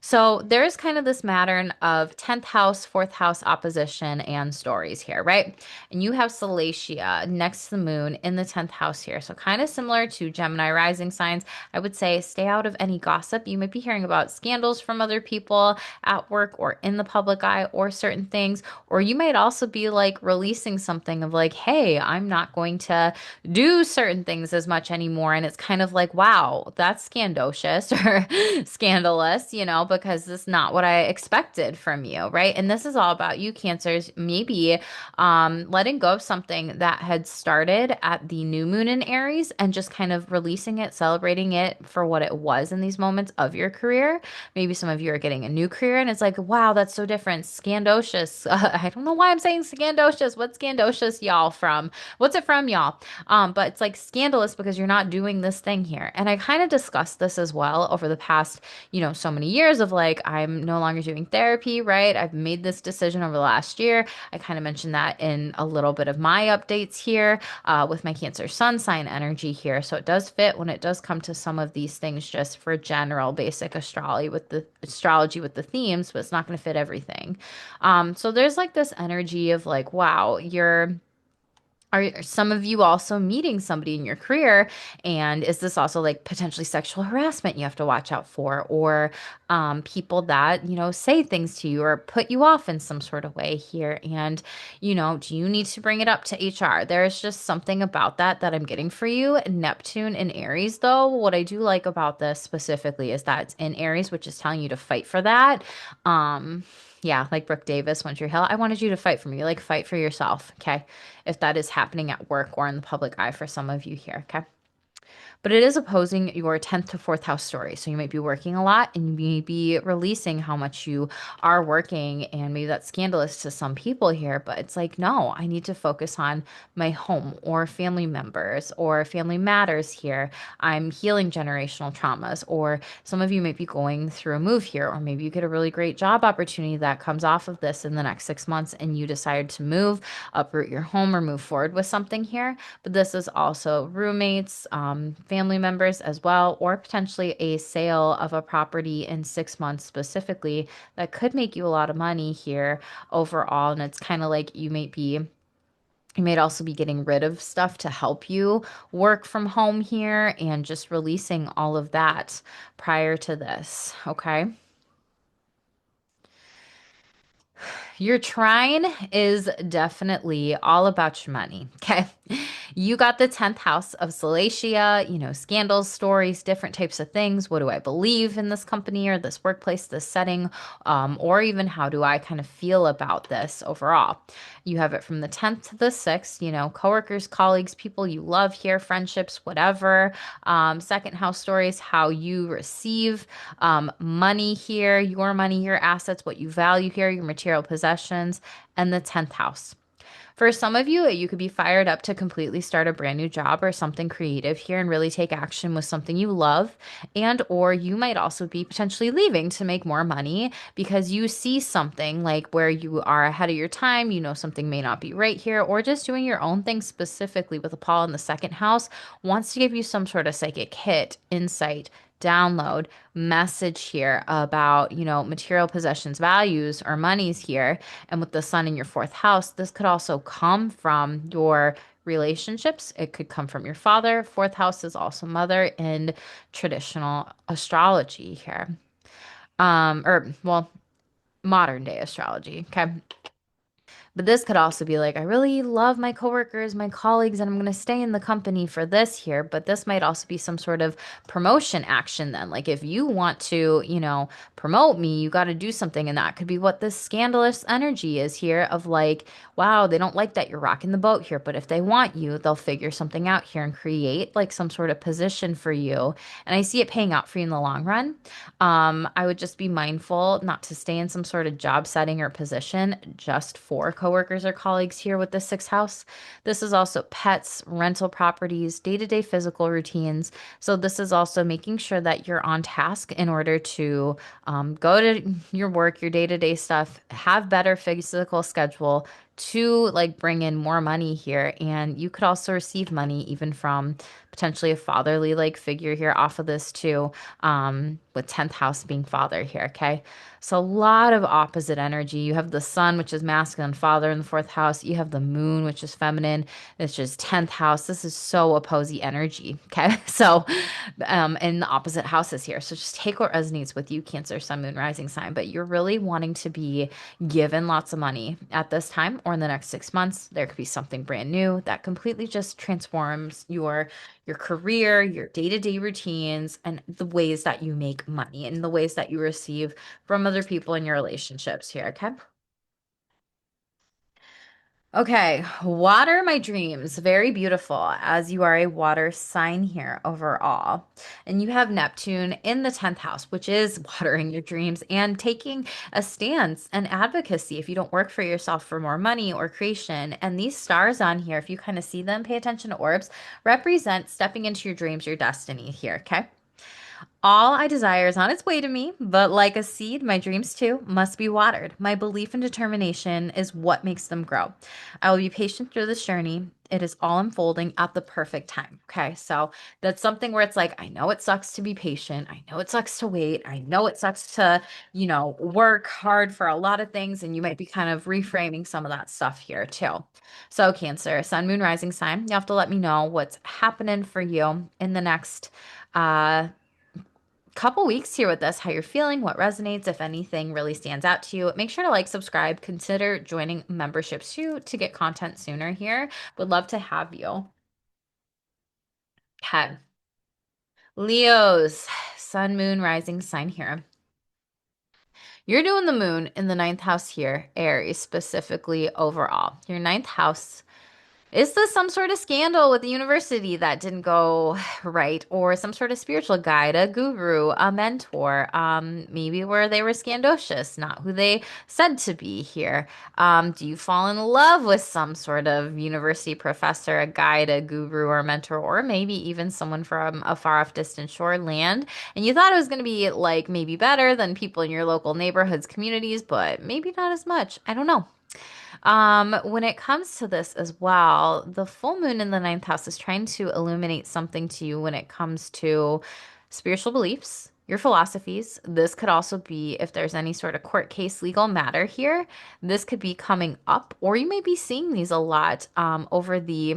So there's kind of this pattern of 10th house, 4th house opposition and stories here, right? And you have Salacia next to the moon in the 10th house here. So kind of similar to Gemini rising signs. I would say stay out of any gossip. You might be hearing about scandals from other people at work or in the public eye or certain things. Or you might also be like releasing something of like, hey, I'm not going to do certain things as much anymore. And it's kind of like, wow, that's scandalous or scandalous, because this is not what I expected from you, right? And this is all about you, Cancers, maybe letting go of something that had started at the new moon in Aries and just kind of releasing it, celebrating it for what it was in these moments of your career. Maybe some of you are getting a new career and it's like, wow, that's so different. Scandalous. I don't know why I'm saying scandalous. What's scandalous, y'all, from? What's it from, y'all? But it's like scandalous because you're not doing this thing here. And I kind of discussed this as well over the past, so many years of like, I'm no longer doing therapy, right? I've made this decision over the last year. I kind of mentioned that in a little bit of my updates here with my Cancer sun sign energy here. So it does fit when it does come to some of these things just for general basic astrology with the themes, but it's not going to fit everything. So there's like this energy of like, wow, are some of you also meeting somebody in your career? And is this also like potentially sexual harassment you have to watch out for? Or people that, say things to you or put you off in some sort of way here? And, do you need to bring it up to HR? There's just something about that I'm getting for you. Neptune in Aries, though, what I do like about this specifically is that it's in Aries, which is telling you to fight for that. Yeah, like Brooke Davis, One Tree Hill. I wanted you to fight for me. Like, fight for yourself. Okay. If that is happening at work or in the public eye for some of you here. Okay. But it is opposing your 10th to 4th house story. So you might be working a lot and you may be releasing how much you are working. And maybe that's scandalous to some people here, but it's like, no, I need to focus on my home or family members or family matters here. I'm healing generational traumas. Or some of you might be going through a move here, or maybe you get a really great job opportunity that comes off of this in the next 6 months and you decide to move, uproot your home, or move forward with something here. But this is also roommates, family members as well, or potentially a sale of a property in 6 months specifically that could make you a lot of money here overall. And it's kind of like you might also be getting rid of stuff to help you work from home here and just releasing all of that prior to this. Okay. Your trine is definitely all about your money. Okay. You got the 10th house of Salacia, scandals, stories, different types of things. What do I believe in this company or this workplace, this setting? Or even how do I kind of feel about this overall? You have it from the 10th to the 6th, coworkers, colleagues, people you love here, friendships, whatever. Second house stories, how you receive money here, your assets, what you value here, your material possessions, and the 10th house. For some of you, you could be fired up to completely start a brand new job or something creative here and really take action with something you love. And or you might also be potentially leaving to make more money because you see something like where you are ahead of your time, something may not be right here, or just doing your own thing specifically with a Paul in the second house wants to give you some sort of psychic hit, insight, download, message here about, material possessions, values, or monies here. And with the sun in your fourth house, this could also come from your relationships. It could come from your father. Fourth house is also mother in traditional astrology here. Or well, modern day astrology. Okay. But this could also be like, I really love my coworkers, my colleagues, and I'm going to stay in the company for this here. But this might also be some sort of promotion action then. Like if you want to, promote me, you got to do something. And that could be what this scandalous energy is here of like, wow, they don't like that you're rocking the boat here. But if they want you, they'll figure something out here and create like some sort of position for you. And I see it paying out for you in the long run. I would just be mindful not to stay in some sort of job setting or position just for coworkers or colleagues here with the sixth house. This is also pets, rental properties, day-to-day physical routines. So this is also making sure that you're on task in order to go to your work, your day-to-day stuff, have better physical schedule to like bring in more money here. And you could also receive money even from potentially a fatherly like figure here off of this too, with 10th house being father here. Okay. So a lot of opposite energy. You have the sun, which is masculine, father in the fourth house. You have the moon, which is feminine. It's just 10th house. This is so opposing energy. Okay. So, in the opposite houses here. So just take what resonates with you, Cancer, Sun, Moon, Rising sign. But you're really wanting to be given lots of money at this time or in the next 6 months. There could be something brand new that completely just transforms your career, your day-to-day routines, and the ways that you make money and the ways that you receive from other people in your relationships here, okay? Okay, water my dreams. Very beautiful, as you are a water sign here overall. And you have Neptune in the 10th house, which is watering your dreams and taking a stance and advocacy if you don't work for yourself for more money or creation. And these stars on here, if you kind of see them, pay attention to orbs, represent stepping into your dreams, your destiny here, okay? All I desire is on its way to me, but like a seed, my dreams too must be watered. My belief and determination is what makes them grow. I will be patient through this journey. It is all unfolding at the perfect time. Okay, so that's something where it's like, I know it sucks to be patient. I know it sucks to wait. I know it sucks to, work hard for a lot of things. And you might be kind of reframing some of that stuff here too. So, Cancer, Sun, Moon, Rising sign, you have to let me know what's happening for you in the next uh couple weeks here with us, how you're feeling, what resonates, if anything really stands out to you. Make sure to like, subscribe, consider joining memberships too to get content sooner here. Would love to have you. Okay. Leo's sun, moon, rising sign here. You're doing the moon in the ninth house here, Aries specifically overall. Your ninth house. Is this some sort of scandal with the university that didn't go right, or some sort of spiritual guide, a guru, a mentor, maybe where they were scandalous, not who they said to be here? Do you fall in love with some sort of university professor, a guide, a guru, or mentor, or maybe even someone from a far off distant shore land, and you thought it was going to be like maybe better than people in your local neighborhoods, communities, but maybe not as much. I don't know. When it comes to this as well, the full moon in the ninth house is trying to illuminate something to you when it comes to spiritual beliefs, your philosophies. This could also be if there's any sort of court case, legal matter here. This could be coming up, or you may be seeing these a lot over the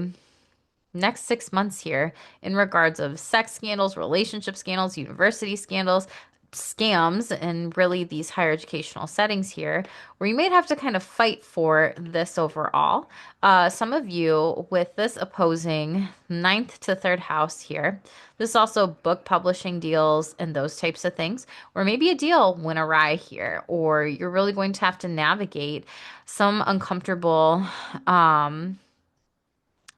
next 6 months here in regards of sex scandals, relationship scandals, university scandals. scams and really these higher educational settings here where you might have to kind of fight for this overall. Some of you with this opposing ninth to third house here, this is also book publishing deals and those types of things, or maybe a deal went awry here, or you're really going to have to navigate some uncomfortable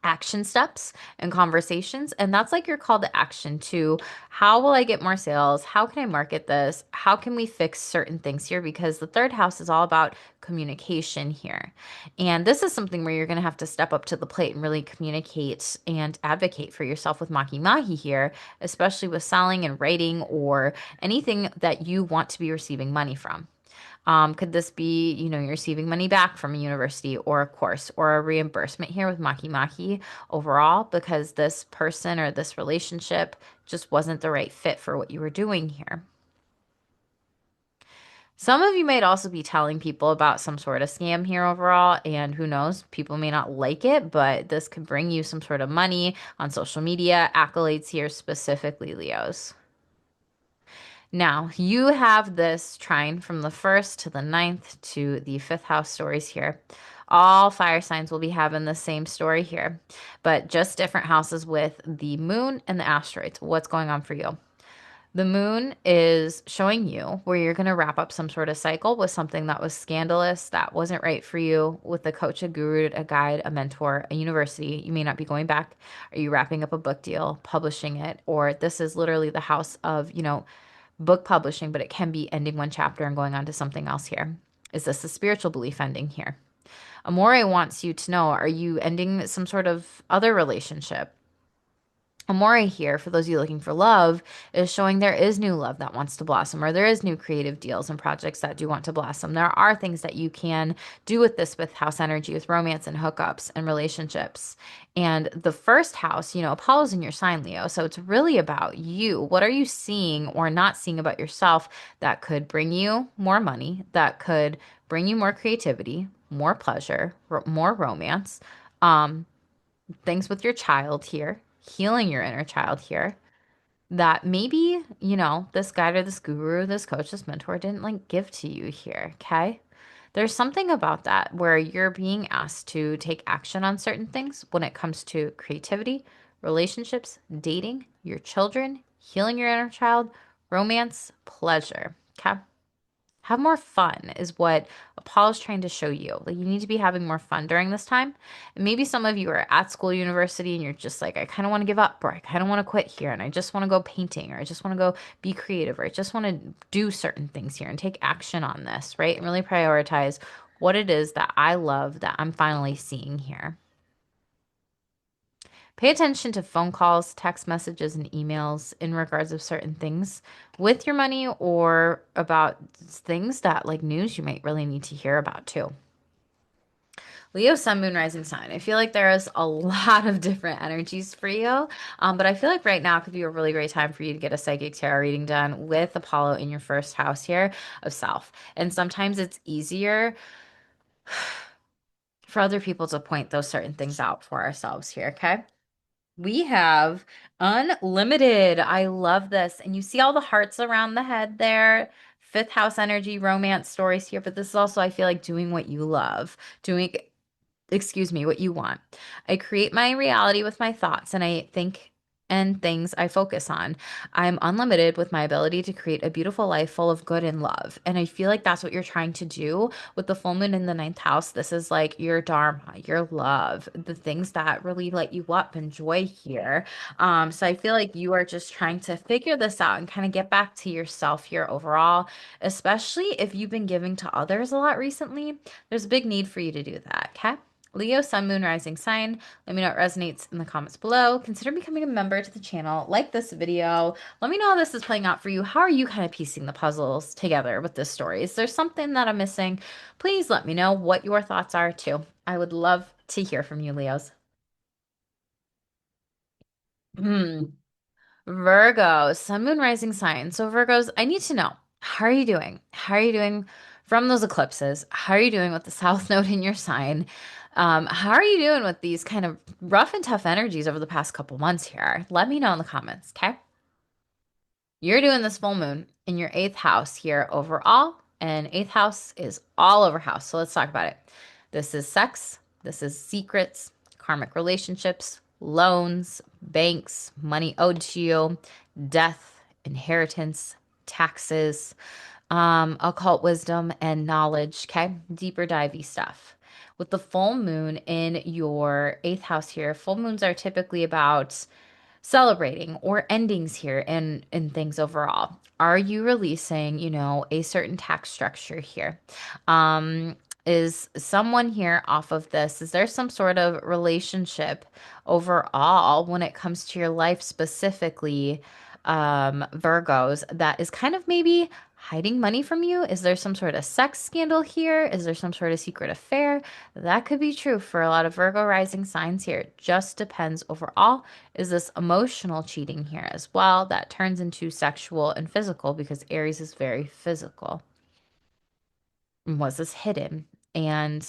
action steps and conversations. And that's like your call to action to how will I get more sales? How can I market this? How can we fix certain things here? Because the third house is all about communication here. And this is something where you're going to have to step up to the plate and really communicate and advocate for yourself with Maki Mahi here, especially with selling and writing or anything that you want to be receiving money from. Could this be, you're receiving money back from a university or a course or a reimbursement here with Maki Maki overall because this person or this relationship just wasn't the right fit for what you were doing here? Some of you might also be telling people about some sort of scam here overall, and who knows, people may not like it, but this could bring you some sort of money on social media, accolades here, specifically Leos. Now, you have this trine from the first to the ninth to the fifth house stories here. All fire signs will be having the same story here, but just different houses with the moon and the asteroids. What's going on for you? The moon is showing you where you're going to wrap up some sort of cycle with something that was scandalous, that wasn't right for you, with a coach, a guru, a guide, a mentor, a university. You may not be going back. Are you wrapping up a book deal, publishing it? Or this is literally the house of, book publishing, but it can be ending one chapter and going on to something else here. Is this a spiritual belief ending here? Amore wants you to know, are you ending some sort of other relationship? Amore here, for those of you looking for love, is showing there is new love that wants to blossom, or there is new creative deals and projects that do want to blossom. There are things that you can do with this with house energy, with romance and hookups and relationships. And the first house, Apollo's in your sign, Leo. So it's really about you. What are you seeing or not seeing about yourself that could bring you more money, that could bring you more creativity, more pleasure, more romance? Um, Things with your child here, healing your inner child here, that maybe, this guide or this guru, this coach, this mentor didn't like give to you here. Okay. There's something about that where you're being asked to take action on certain things when it comes to creativity, relationships, dating, your children, healing your inner child, romance, pleasure. Okay. Have more fun is what Apollo's trying to show you. Like you need to be having more fun during this time. And maybe some of you are at school, university, and you're just like, I kind of want to give up, or I kind of want to quit here, and I just want to go painting, or I just want to go be creative, or I just want to do certain things here and take action on this, right? And really prioritize what it is that I love that I'm finally seeing here. Pay attention to phone calls, text messages, and emails in regards of certain things with your money or about things that like news you might really need to hear about too. Leo, Sun, Moon, Rising sign. I feel like there is a lot of different energies for you, but I feel like right now could be a really great time for you to get a psychic tarot reading done with Apollo in your first house here of self. And sometimes it's easier for other people to point those certain things out for ourselves here, okay? We have unlimited. I love this. And you see all the hearts around the head there. Fifth house energy, romance stories here. But this is also, I feel like, doing what you love, doing, excuse me, what you want. I create my reality with my thoughts and I think and things I focus on. I'm unlimited with my ability to create a beautiful life full of good and love. And I feel like that's what you're trying to do with the full moon in the ninth house. This is like your dharma, your love, the things that really light you up and joy here. So I feel like you are just trying to figure this out and kind of get back to yourself here overall, especially if you've been giving to others a lot recently. There's a big need for you to do that. Okay. Leo, Sun, Moon, Rising sign. Let me know what resonates in the comments below. Consider becoming a member to the channel. Like this video. Let me know how this is playing out for you. How are you kind of piecing the puzzles together with this story? Is there something that I'm missing? Please let me know what your thoughts are too. I would love to hear from you, Leos. Hmm. Virgo, Sun, Moon, Rising sign. So Virgos, I need to know, how are you doing? How are you doing from those eclipses? How are you doing with the South Node in your sign? How are you doing with these kind of rough and tough energies over the past couple months here? Let me know in the comments, okay? You're doing this full moon in your eighth house here overall, and eighth house is all over house. So let's talk about it. This is sex, this is secrets, karmic relationships, loans, banks, money owed to you, death, inheritance, taxes, occult wisdom, and knowledge. Okay, deeper divey stuff. With the full moon in your eighth house here, full moons are typically about celebrating or endings here and things overall. Are you releasing, a certain tax structure here? Um, is someone here off of this? Is there some sort of relationship overall when it comes to your life specifically, Virgos, that is kind of maybe hiding money from you? Is there some sort of sex scandal here? Is there some sort of secret affair? That could be true for a lot of Virgo rising signs here. It just depends overall. Is this emotional cheating here as well? That turns into sexual and physical because Aries is very physical. Was this hidden and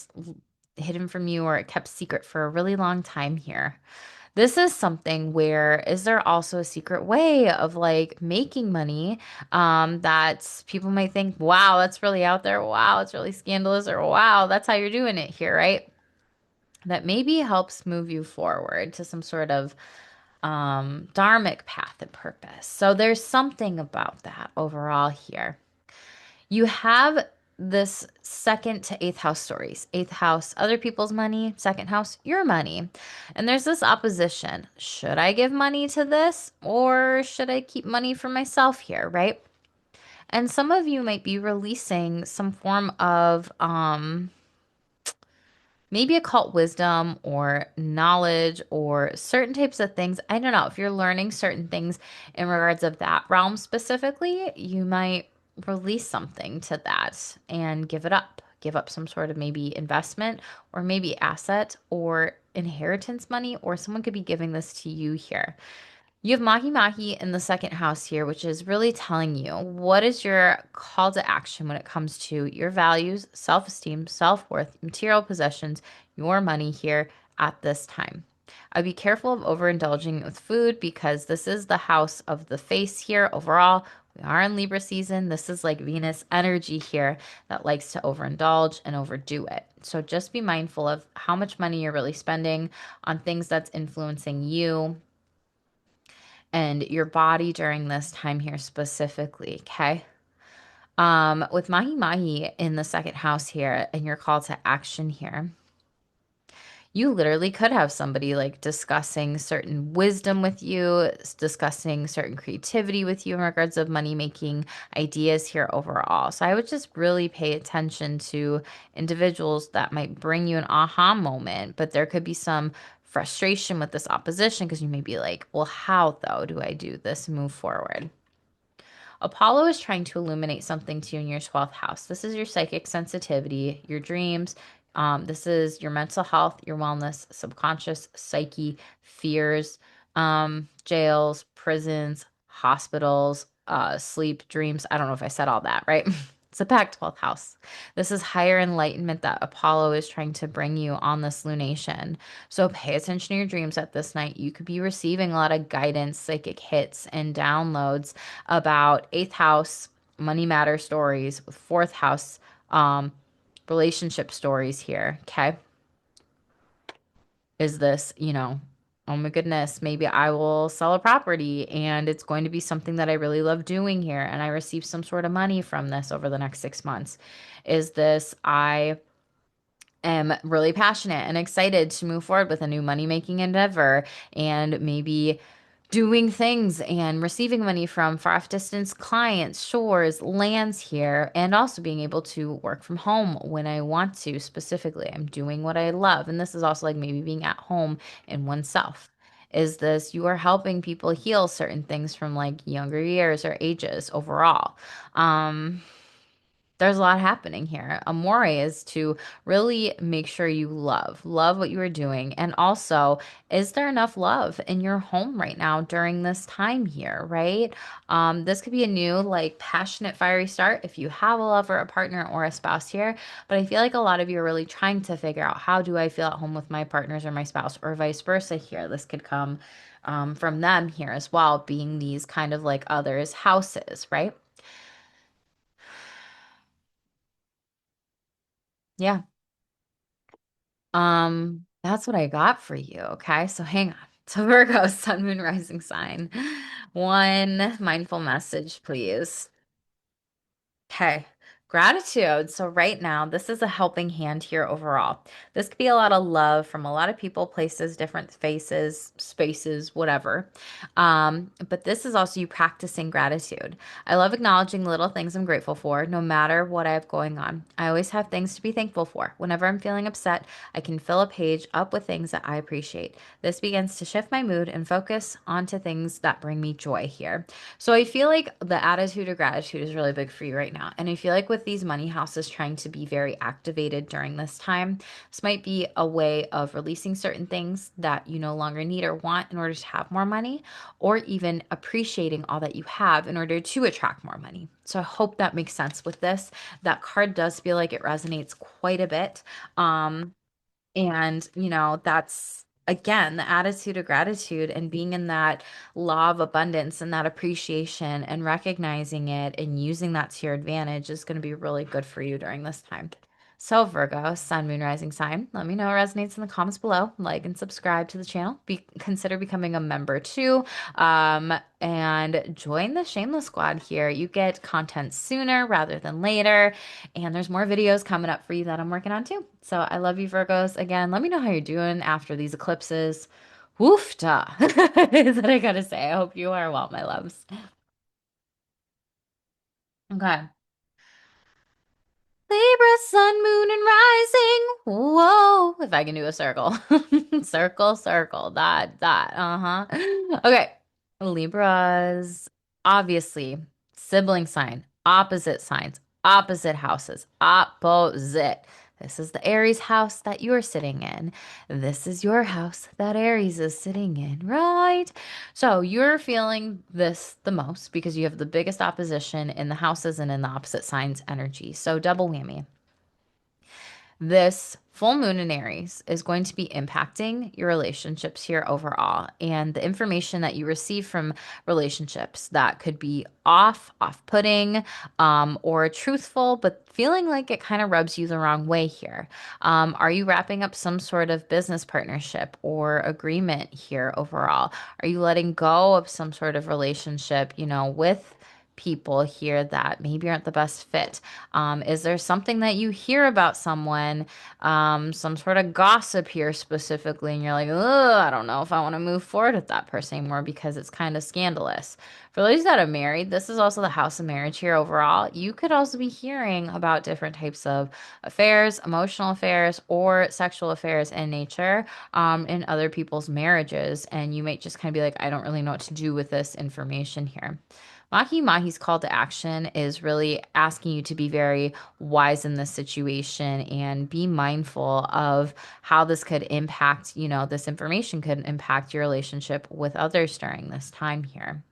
hidden from you or it kept secret for a really long time here? This is something where is there also a secret way of like making money that people might think, wow, that's really out there. Wow, it's really scandalous, or wow, that's how you're doing it here, right? That maybe helps move you forward to some sort of dharmic path and purpose. So there's something about that overall here. You have this second to eighth house stories. Eighth house, other people's money. Second house, your money. And there's this opposition. Should I give money to this or should I keep money for myself here, right? And some of you might be releasing some form of maybe occult wisdom or knowledge or certain types of things. I don't know. If you're learning certain things in regards of that realm specifically, you might release something to that and give it up. Give up some sort of maybe investment or maybe asset or inheritance money, or someone could be giving this to you here. You have Mahi Mahi in the second house here, which is really telling you what is your call to action when it comes to your values, self-esteem, self-worth, material possessions, your money here at this time. I'd be careful of overindulging with food because this is the house of the face here overall. We are in Libra season. This is like Venus energy here that likes to overindulge and overdo it. So just be mindful of how much money you're really spending on things that's influencing you and your body during this time here specifically, okay? With Mahi Mahi in the second house here and your call to action here, you literally could have somebody like discussing certain wisdom with you, discussing certain creativity with you in regards of money making ideas here overall. So I would just really pay attention to individuals that might bring you an aha moment, but there could be some frustration with this opposition because you may be like, well, how though do I do this move forward? Apollo is trying to illuminate something to you in your 12th house. This is your psychic sensitivity, your dreams. This is your mental health, your wellness, subconscious, psyche, fears, jails, prisons, hospitals, sleep, dreams. I don't know if I said all that, right? It's a packed 12th house. This is higher enlightenment that Apollo is trying to bring you on this lunation. So pay attention to your dreams at this night. You could be receiving a lot of guidance, psychic hits, and downloads about eighth house money matter stories with fourth house relationship stories here. Okay. Is this, oh my goodness, maybe I will sell a property and it's going to be something that I really love doing here and I receive some sort of money from this over the next 6 months? Is this, I am really passionate and excited to move forward with a new money making endeavor and maybe doing things and receiving money from far off distance clients, shores, lands here, and also being able to work from home when I want to specifically. I'm doing what I love. And this is also like maybe being at home in oneself. Is this you are helping people heal certain things from like younger years or ages overall? There's a lot happening here. Amore is to really make sure you love what you are doing. And also, is there enough love in your home right now during this time here, right? This could be a new, like, passionate, fiery start if you have a lover, a partner, or a spouse here. But I feel like a lot of you are really trying to figure out how do I feel at home with my partners or my spouse, or vice versa here. This could come from them here as well, being these kind of like others' houses, right? Yeah. That's what I got for you. Okay. So hang on. So Virgo, sun, moon, rising sign. One mindful message, please. Okay. Gratitude. So right now, this is a helping hand here overall. This could be a lot of love from a lot of people, places, different faces, spaces, whatever. But this is also you practicing gratitude. I love acknowledging the little things I'm grateful for, no matter what I have going on. I always have things to be thankful for. Whenever I'm feeling upset, I can fill a page up with things that I appreciate. This begins to shift my mood and focus onto things that bring me joy here. So I feel like the attitude of gratitude is really big for you right now. And I feel like with these money houses trying to be very activated during this time, this might be a way of releasing certain things that you no longer need or want in order to have more money, or even appreciating all that you have in order to attract more money. So I hope that makes sense with this. That card does feel like it resonates quite a bit. Um, and, that's again the attitude of gratitude and being in that law of abundance and that appreciation and recognizing it and using that to your advantage is going to be really good for you during this time. So, Virgo, sun, moon, rising sign, let me know what resonates in the comments below. Like and subscribe to the channel. Consider becoming a member too. And join the Shameless Squad here. You get content sooner rather than later. And there's more videos coming up for you that I'm working on too. So I love you, Virgos. Again, let me know how you're doing after these eclipses. Woofta is what I gotta say. I hope you are well, my loves. Okay. Libra, sun, moon, and rising. Whoa. If I can do a circle. Circle, circle, dot, dot. Uh-huh. Okay. Libras, obviously, sibling sign, opposite signs, opposite houses, opposite. This is the Aries house that you're sitting in. This is your house that Aries is sitting in, right? So you're feeling this the most because you have the biggest opposition in the houses and in the opposite signs energy. So double whammy. This full moon in Aries is going to be impacting your relationships here overall. And the information that you receive from relationships that could be off-putting, or truthful, but feeling like it kind of rubs you the wrong way here. Are you wrapping up some sort of business partnership or agreement here overall? Are you letting go of some sort of relationship, with people here that maybe aren't the best fit? Is there something that you hear about someone, some sort of gossip here specifically, and you're like, oh, I don't know if I want to move forward with that person anymore because it's kind of scandalous. For those that are married, this is also the house of marriage here overall. You could also be hearing about different types of affairs, emotional affairs, or sexual affairs in nature, in other people's marriages. And you might just kind of be like, I don't really know what to do with this information here. Mahi Mahi's call to action is really asking you to be very wise in this situation and be mindful of how this could impact, this information could impact your relationship with others during this time here.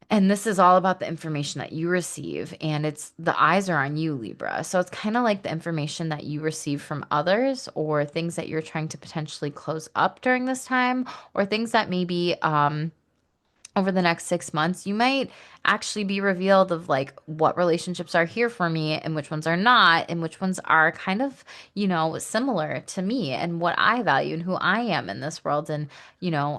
And this is all about the information that you receive, and it's the eyes are on you, Libra. So it's kind of like the information that you receive from others, or things that you're trying to potentially close up during this time, or things that maybe over the next 6 months, you might actually be revealed of like what relationships are here for me and which ones are not, and which ones are kind of, similar to me and what I value and who I am in this world, and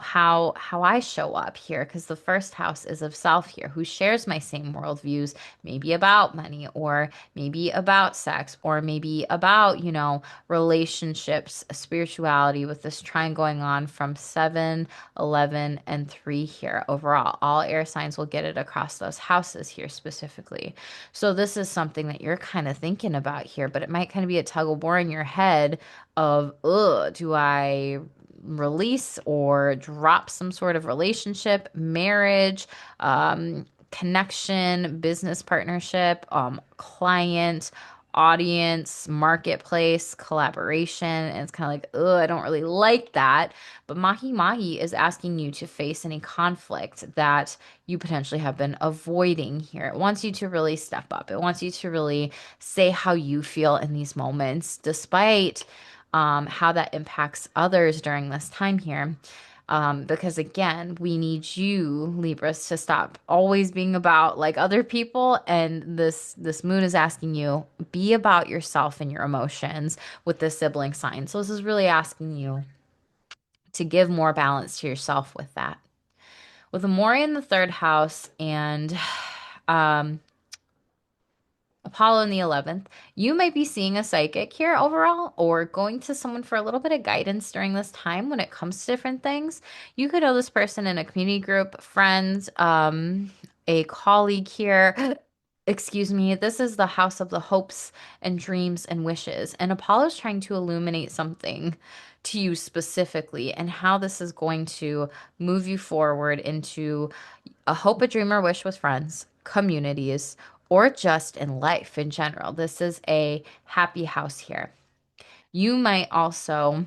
how I show up here. Because the first house is of self here, who shares my same worldviews, maybe about money, or maybe about sex, or maybe about, relationships, spirituality, with this trine going on from 7, 11, and 3 here overall. All air signs will get it across those houses here specifically. So this is something that you're kind of thinking about here, but it might kind of be a tug of war in your head of, do I release or drop some sort of relationship, marriage, connection, business partnership, client, audience, marketplace, collaboration. And it's kind of like, oh, I don't really like that. But Mahi Mahi is asking you to face any conflict that you potentially have been avoiding here. It wants you to really step up. It wants you to really say how you feel in these moments, despite how that impacts others during this time here. Because again, we need you, Libras, to stop always being about like other people. And this moon is asking you, be about yourself and your emotions with the sibling sign. So this is really asking you to give more balance to yourself with that. With Amori in the third house and um, Apollo in the 11th, you might be seeing a psychic here overall, or going to someone for a little bit of guidance during this time when it comes to different things. You could know this person in a community group, friends, a colleague here. Excuse me, this is the house of the hopes and dreams and wishes. And Apollo's trying to illuminate something to you specifically and how this is going to move you forward into a hope, a dream, or wish with friends, communities, or just in life in general. This is a happy house here. You might also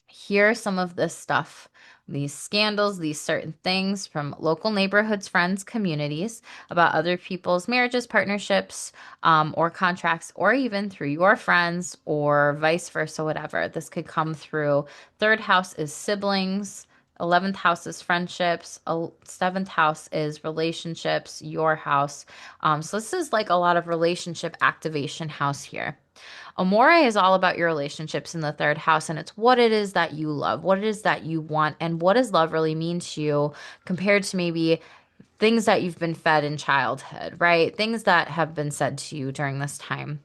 hear some of this stuff, these scandals, these certain things from local neighborhoods, friends, communities about other people's marriages, partnerships, or contracts, or even through your friends or vice versa, whatever. This could come through. Third house is siblings. 11th house is friendships. 7th house is relationships, your house. So this is like a lot of relationship activation house here. Amore is all about your relationships in the third house, and it's what it is that you love, what it is that you want, and what does love really mean to you compared to maybe things that you've been fed in childhood, right? Things that have been said to you during this time.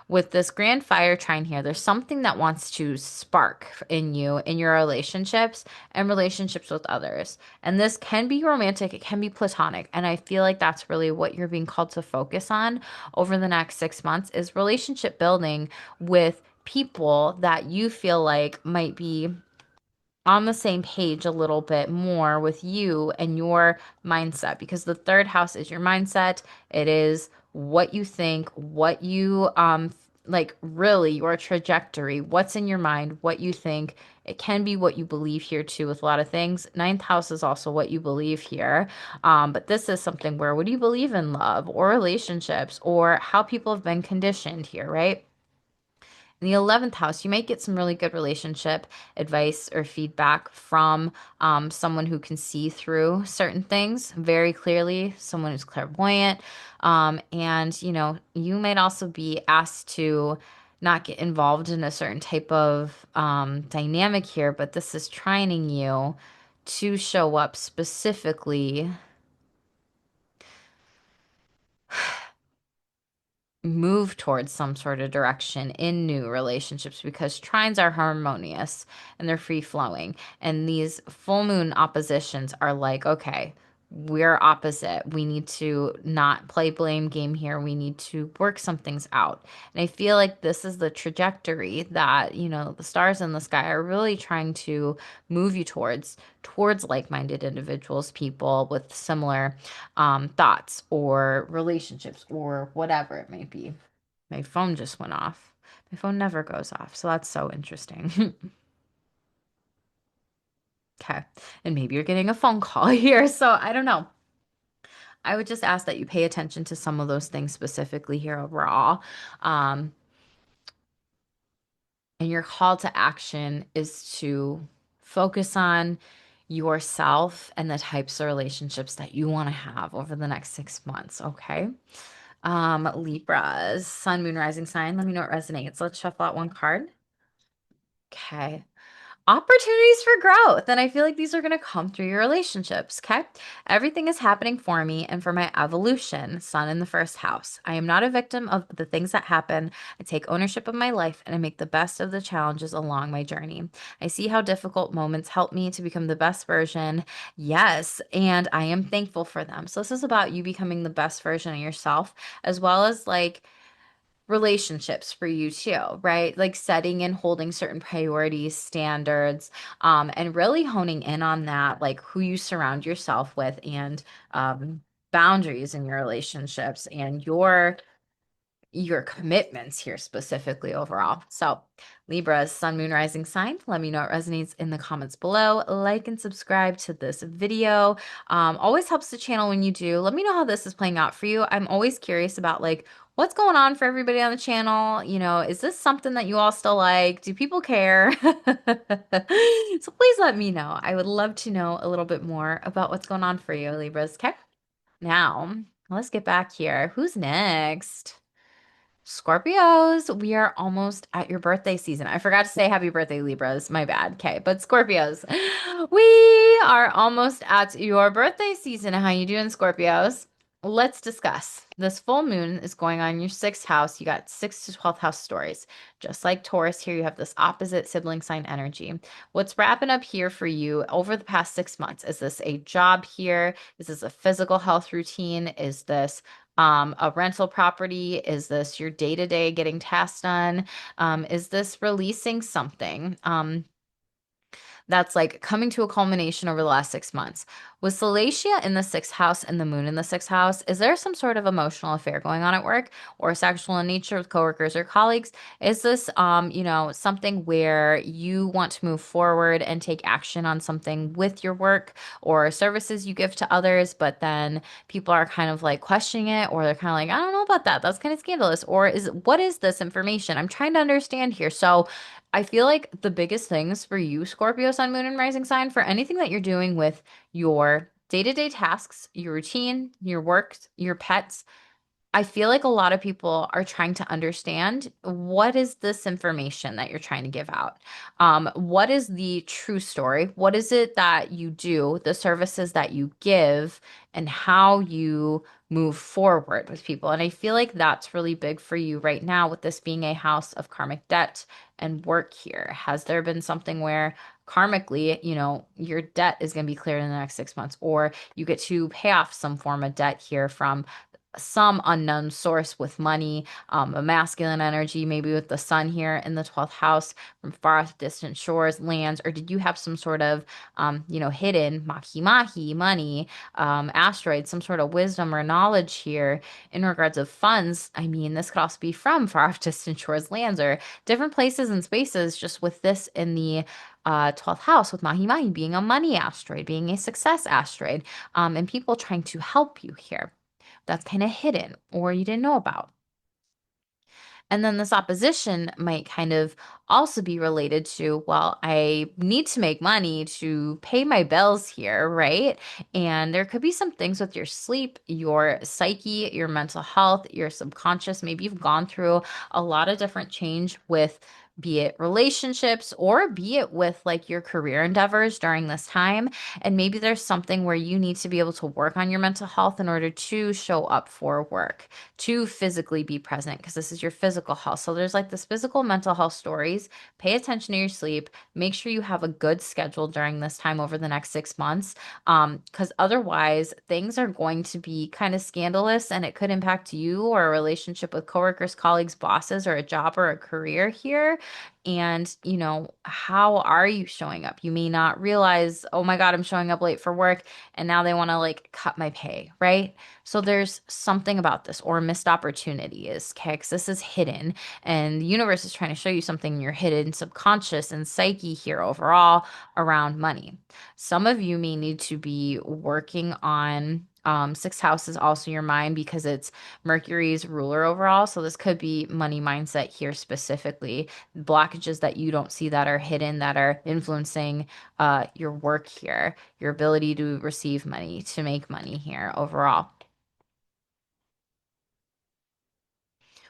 With this grand fire trine here, there's something that wants to spark in you in your relationships and relationships with others. And this can be romantic, it can be platonic. And I feel like that's really what you're being called to focus on over the next 6 months is relationship building with people that you feel like might be on the same page a little bit more with you and your mindset because the third house is your mindset. It is what you think, what you like really your trajectory, what's in your mind, what you think. It can be what you believe here too with a lot of things. Ninth house is also what you believe here. But this is something where what do you believe in love or relationships or how people have been conditioned here, right? In the 11th house, you might get some really good relationship advice or feedback from someone who can see through certain things very clearly, someone who's clairvoyant. And, you might also be asked to not get involved in a certain type of dynamic here, but this is training you to show up specifically move towards some sort of direction in new relationships because trines are harmonious and they're free flowing. And these full moon oppositions are like, okay, we're opposite. We need to not play blame game here. We need to work some things out. And I feel like this is the trajectory that, the stars in the sky are really trying to move you towards like-minded individuals, people with similar thoughts or relationships or whatever it may be. My phone just went off. My phone never goes off. So that's so interesting. Okay. And maybe you're getting a phone call here. So I don't know. I would just ask that you pay attention to some of those things specifically here overall. Um, and your call to action is to focus on yourself and the types of relationships that you want to have over the next 6 months. Okay. Libras, sun, moon, rising sign. Let me know what resonates. Let's shuffle out one card. Okay. Opportunities for growth. And I feel like these are going to come through your relationships. Okay. Everything is happening for me and for my evolution. Sun in the first house. I am not a victim of the things that happen. I take ownership of my life and I make the best of the challenges along my journey. I see how difficult moments help me to become the best version. Yes. And I am thankful for them. So this is about you becoming the best version of yourself, as well as like, relationships for you too, right? Like setting and holding certain priorities, standards, and really honing in on that, like who you surround yourself with and boundaries in your relationships and your commitments here specifically overall. So, Libra's sun, moon, rising sign. Let me know what resonates in the comments below. Like and subscribe to this video. Always helps the channel when you do. Let me know how this is playing out for you. I'm always curious about like what's going on for everybody on the channel? Is this something that you all still like? Do people care? So please let me know. I would love to know a little bit more about what's going on for you, Libras. Okay. Now, let's get back here. Who's next? Scorpios, we are almost at your birthday season. I forgot to say happy birthday, Libras. My bad. Okay, but Scorpios, we are almost at your birthday season. How you doing, Scorpios? Let's discuss. This full moon is going on your sixth house. You got 6th to 12th house stories. Just like Taurus, here you have this opposite sibling sign energy. What's wrapping up here for you over the past 6 months? Is this a job here? Is this a physical health routine? Is this a rental property? Is this your day-to-day getting tasks done? Is this releasing something? That's like coming to a culmination over the last 6 months. With Salacia in the sixth house and the moon in the sixth house, is there some sort of emotional affair going on at work or sexual in nature with coworkers or colleagues? Is this, something where you want to move forward and take action on something with your work or services you give to others, but then people are kind of like questioning it, or they're kind of like, I don't know about that. That's kind of scandalous. Or what is this information? I'm trying to understand here. So I feel like the biggest things for you, Scorpio, Sun, Moon, and Rising sign, for anything that you're doing with your day-to-day tasks, your routine, your work, your pets, I feel like a lot of people are trying to understand what is this information that you're trying to give out? What is the true story? What is it that you do, the services that you give, and how you move forward with people? And I feel like that's really big for you right now with this being a house of karmic debt and work here. Has there been something where karmically, your debt is going to be cleared in the next 6 months, or you get to pay off some form of debt here from some unknown source with money, a masculine energy, maybe with the sun here in the 12th house from far off distant shores, lands, or did you have some sort of, hidden mahi mahi money, asteroids, some sort of wisdom or knowledge here in regards of funds? I mean, this could also be from far off distant shores, lands, or different places and spaces, just with this in the 12th house with Mahi Mahi being a money asteroid, being a success asteroid, and people trying to help you here that's kind of hidden or you didn't know about. And then this opposition might kind of also be related to, well, I need to make money to pay my bills here, right? And there could be some things with your sleep, your psyche, your mental health, your subconscious. Maybe you've gone through a lot of different change with, be it relationships or be it with like your career endeavors during this time. And maybe there's something where you need to be able to work on your mental health in order to show up for work, to physically be present, because this is your physical health. So there's like this physical mental health stories. Pay attention to your sleep. Make sure you have a good schedule during this time over the next 6 months. Because otherwise things are going to be kind of scandalous and it could impact you or a relationship with coworkers, colleagues, bosses, or a job or a career here. And, how are you showing up? You may not realize, oh my God, I'm showing up late for work and now they want to like cut my pay, right? So there's something about this or missed opportunities, okay? Because this is hidden and the universe is trying to show you something in your hidden subconscious and psyche here overall around money. Some of you may need to be working on sixth house is also your mind because it's Mercury's ruler overall. So this could be money mindset here specifically, blockages that you don't see that are hidden that are influencing your work here, your ability to receive money, to make money here overall.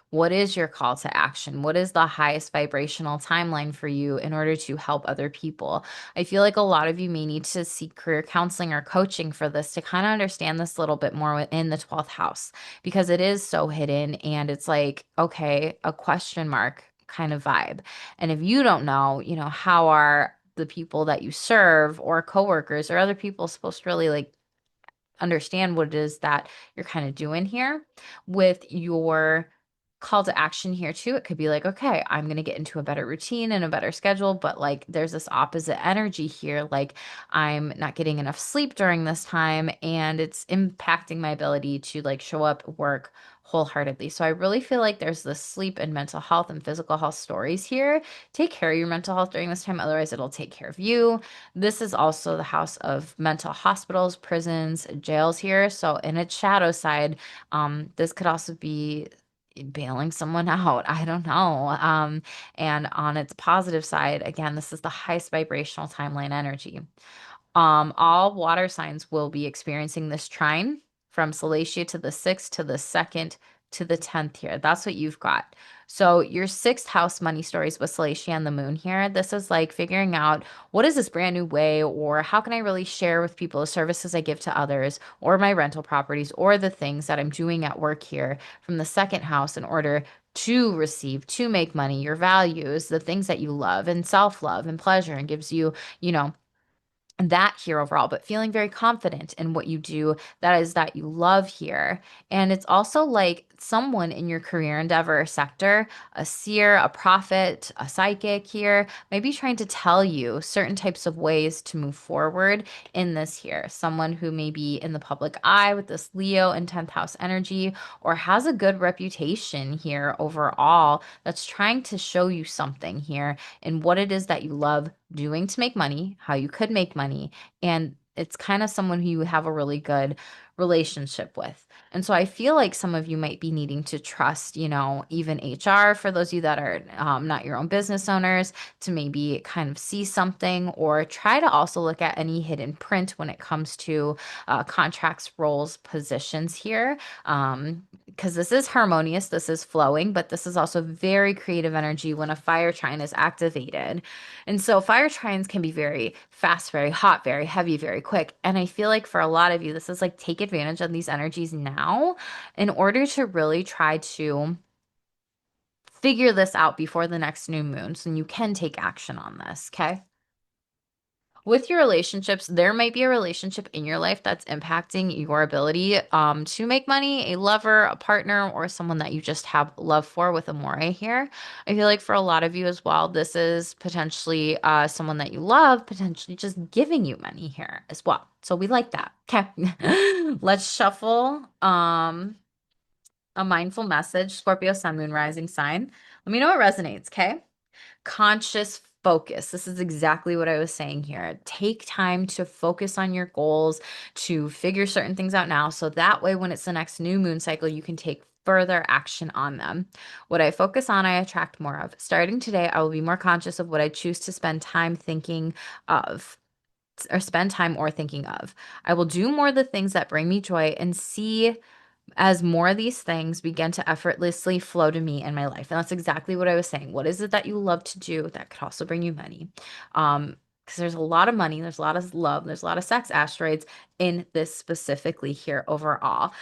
What is your call to action? What is the highest vibrational timeline for you in order to help other people? I feel like a lot of you may need to seek career counseling or coaching for this to kind of understand this a little bit more within the 12th house because it is so hidden and it's like, okay, a question mark kind of vibe. And if you don't know, how are the people that you serve or coworkers or other people supposed to really like understand what it is that you're kind of doing here with your call to action here too. It could be like, okay, I'm going to get into a better routine and a better schedule, but like there's this opposite energy here. Like I'm not getting enough sleep during this time and it's impacting my ability to like show up, work wholeheartedly. So I really feel like there's this sleep and mental health and physical health stories here. Take care of your mental health during this time. Otherwise, it'll take care of you. This is also the house of mental hospitals, prisons, jails here. So in its shadow side, this could also be bailing someone out. I don't know. And on its positive side, again, this is the highest vibrational timeline energy. All water signs will be experiencing this trine from Salacia to the sixth to the second to the 10th here. That's what you've got. So your sixth house money stories with Salacia and the moon here. This is like figuring out what is this brand new way, or how can I really share with people the services I give to others, or my rental properties, or the things that I'm doing at work here from the second house in order to receive, to make money, your values, the things that you love, and self-love and pleasure, and gives you, you know, that here overall, but feeling very confident in what you do, that is that you love here. And it's also like someone in your career endeavor or sector, a seer, a prophet, a psychic here, maybe trying to tell you certain types of ways to move forward in this here. Someone who may be in the public eye with this Leo and 10th house energy, or has a good reputation here overall, that's trying to show you something here and what it is that you love doing to make money, how you could make money. And it's kind of someone who you have a really good relationship with. And so I feel like some of you might be needing to trust, even HR for those of you that are not your own business owners, to maybe kind of see something, or try to also look at any hidden print when it comes to contracts, roles, positions here. Because this is harmonious, this is flowing, but this is also very creative energy when a fire trine is activated. And so fire trines can be very fast, very hot, very heavy, very quick. And I feel like for a lot of you, this is like take advantage of these energies now in order to really try to figure this out before the next new moon. So you can take action on this. Okay. With your relationships, there might be a relationship in your life that's impacting your ability to make money, a lover, a partner, or someone that you just have love for with amore here. I feel like for a lot of you as well, this is potentially someone that you love, potentially just giving you money here as well. So we like that. Okay. Let's shuffle a mindful message, Scorpio, Sun, Moon, Rising sign. Let me know what resonates, okay? Conscious focus. This is exactly what I was saying here. Take time to focus on your goals, to figure certain things out now. So that way, when it's the next new moon cycle, you can take further action on them. What I focus on, I attract more of. Starting today, I will be more conscious of what I choose to spend time thinking of. Or spend time or thinking of. I will do more of the things that bring me joy and see as more of these things begin to effortlessly flow to me in my life. And that's exactly what I was saying. What is it that you love to do that could also bring you money? Because there's a lot of money, there's a lot of love, there's a lot of sex asteroids in this specifically here overall.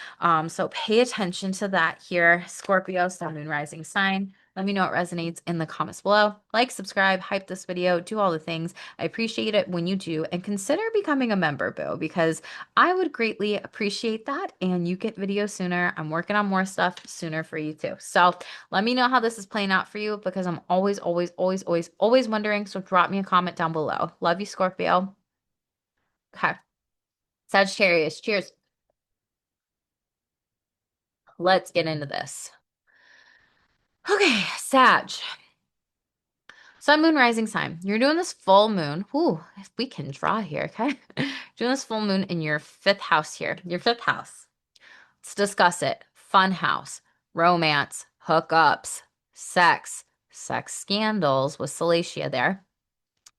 So pay attention to that here, Scorpio, Sun, Moon, Rising sign. Let me know what resonates in the comments below. Like, subscribe, hype this video, do all the things. I appreciate it when you do, and consider becoming a member, boo, because I would greatly appreciate that. And you get videos sooner. I'm working on more stuff sooner for you too. So let me know how this is playing out for you, because I'm always, always, always, always, always wondering. So drop me a comment down below. Love you, Scorpio. Okay. Sagittarius, cheers. Let's get into this. Okay, Sag. Sun, moon, rising sign. You're doing this full moon. Ooh, if we can draw here, okay? Doing this full moon in your fifth house here. Your fifth house. Let's discuss it. Fun house, romance, hookups, sex scandals with Salacia there,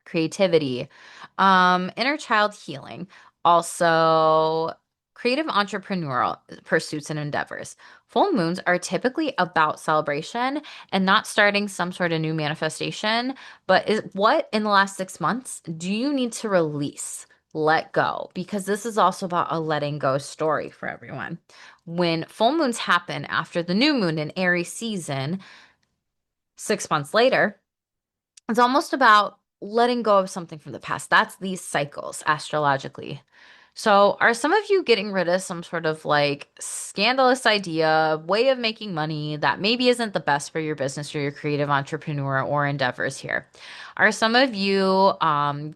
creativity, inner child healing, also creative entrepreneurial pursuits and endeavors. Full moons are typically about celebration and not starting some sort of new manifestation, but what in the last 6 months do you need to release? Let go, because this is also about a letting go story for everyone. When full moons happen after the new moon in Aries season, 6 months later, it's almost about letting go of something from the past. That's these cycles astrologically. So, are some of you getting rid of some sort of like scandalous idea, way of making money that maybe isn't the best for your business or your creative entrepreneur or endeavors here? Are some of you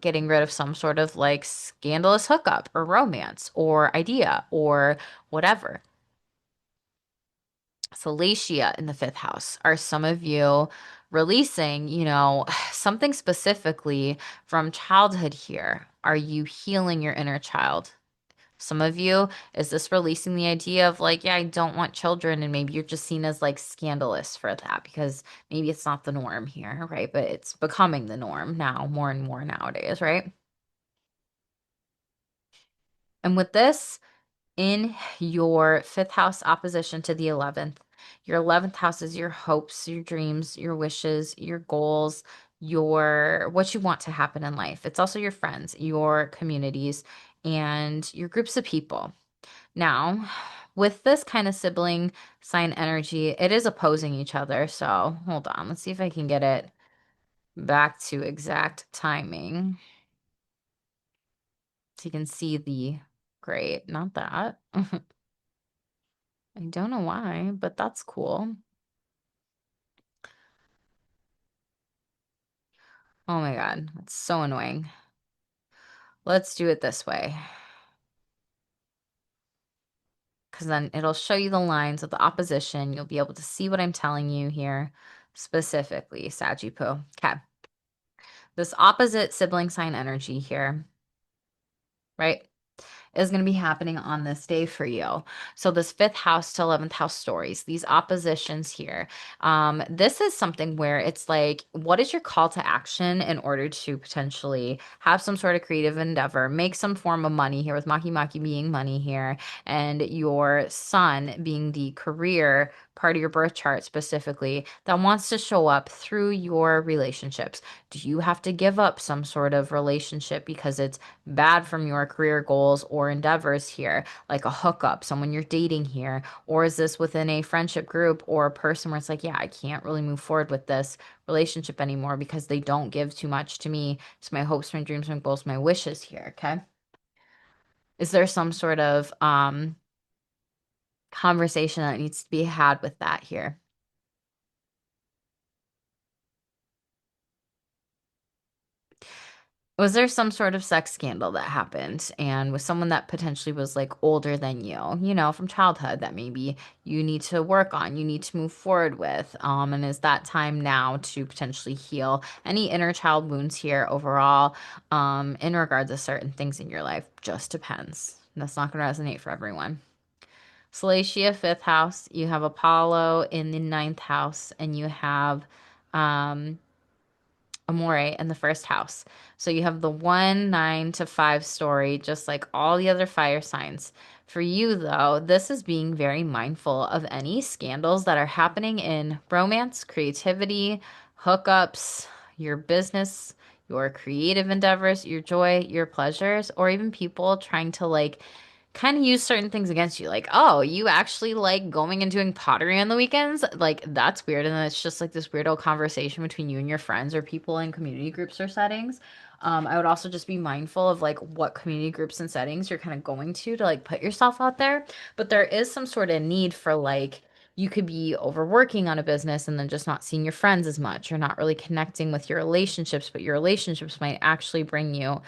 getting rid of some sort of like scandalous hookup or romance or idea or whatever? Salacia in the fifth house. Are some of you releasing, something specifically from childhood here? Are you healing your inner child? Some of you, is this releasing the idea of like, yeah, I don't want children, and maybe you're just seen as like scandalous for that because maybe it's not the norm here, right? But it's becoming the norm now, more and more nowadays, right? And with this, in your fifth house opposition to the 11th. Your 11th house is your hopes, your dreams, your wishes, your goals, your what you want to happen in life. It's also your friends, your communities, and your groups of people. Now, with this kind of sibling sign energy, it is opposing each other. So hold on, let's see if I can get it back to exact timing. So you can see the great, not that. I don't know why, but that's cool. Oh my God, that's so annoying. Let's do it this way, because then it'll show you the lines of the opposition. You'll be able to see what I'm telling you here specifically, Sagittarius. Okay, this opposite sibling sign energy here, right? Is going to be happening on this day for you. So this fifth house to 11th house stories, these oppositions here. This is something where it's like, what is your call to action in order to potentially have some sort of creative endeavor, make some form of money here with Maki Maki being money here, and your sun being the career part of your birth chart specifically that wants to show up through your relationships. Do you have to give up some sort of relationship because it's bad from your career goals or endeavors here, like a hookup, someone you're dating here? Or is this within a friendship group or a person where it's like, yeah, I can't really move forward with this relationship anymore because they don't give too much to me, to my hopes, my dreams, my goals, my wishes here, okay? Is there some sort of conversation that needs to be had with that here? Was there some sort of sex scandal that happened and with someone that potentially was like older than you know, from childhood that maybe you need to work on, you need to move forward with? And is that time now to potentially heal any inner child wounds here overall, in regards to certain things in your life? Just depends. That's not going to resonate for everyone. Salacia, fifth house. You have Apollo in the ninth house, and you have um Amore in the first house. So you have the 1, 9 to 5 story, just like all the other fire signs. For you, though, this is being very mindful of any scandals that are happening in romance, creativity, hookups, your business, your creative endeavors, your joy, your pleasures, or even people trying to like kind of use certain things against you. Like, oh, you actually like going and doing pottery on the weekends? Like, that's weird. And then it's just like this weird old conversation between you and your friends or people in community groups or settings. I would also just be mindful of like what community groups and settings you're kind of going to like put yourself out there. But there is some sort of need for like, you could be overworking on a business and then just not seeing your friends as much. You're not really connecting with your relationships, but your relationships might actually bring you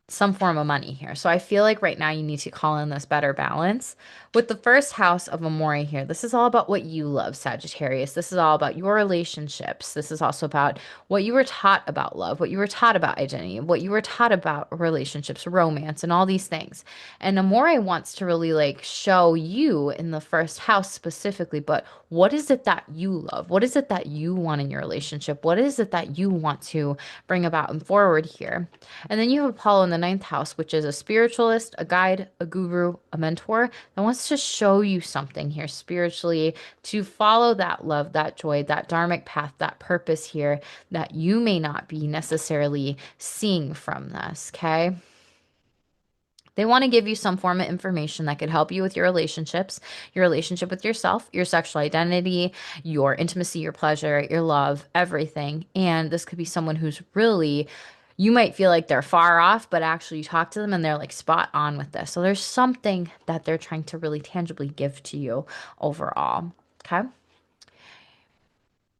some form of money here. So I feel like right now you need to call in this better balance. With the first house of Amore here, this is all about what you love, Sagittarius. This is all about your relationships. This is also about what you were taught about love, what you were taught about identity, what you were taught about relationships, romance, and all these things. And Amore wants to really like show you in the first house specifically, but what is it that you love? What is it that you want in your relationship? What is it that you want to bring about and forward here? And then you have Apollo in the ninth house, which is a spiritualist, a guide, a guru, a mentor that wants to show you something here spiritually to follow that love, that joy, that dharmic path, that purpose here that you may not be necessarily seeing from this. Okay. They want to give you some form of information that could help you with your relationship with yourself, your sexual identity, your intimacy, your pleasure, your love, everything. And this could be someone who's really, you might feel like they're far off, but actually you talk to them and they're like spot on with this. So there's something that they're trying to really tangibly give to you overall. Okay.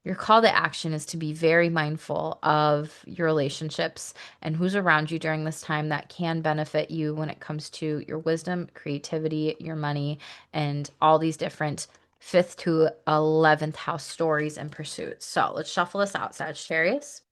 Your call to action is to be very mindful of your relationships and who's around you during this time that can benefit you when it comes to your wisdom, creativity, your money, and all these different fifth to 11th house stories and pursuits. So let's shuffle this out, Sagittarius.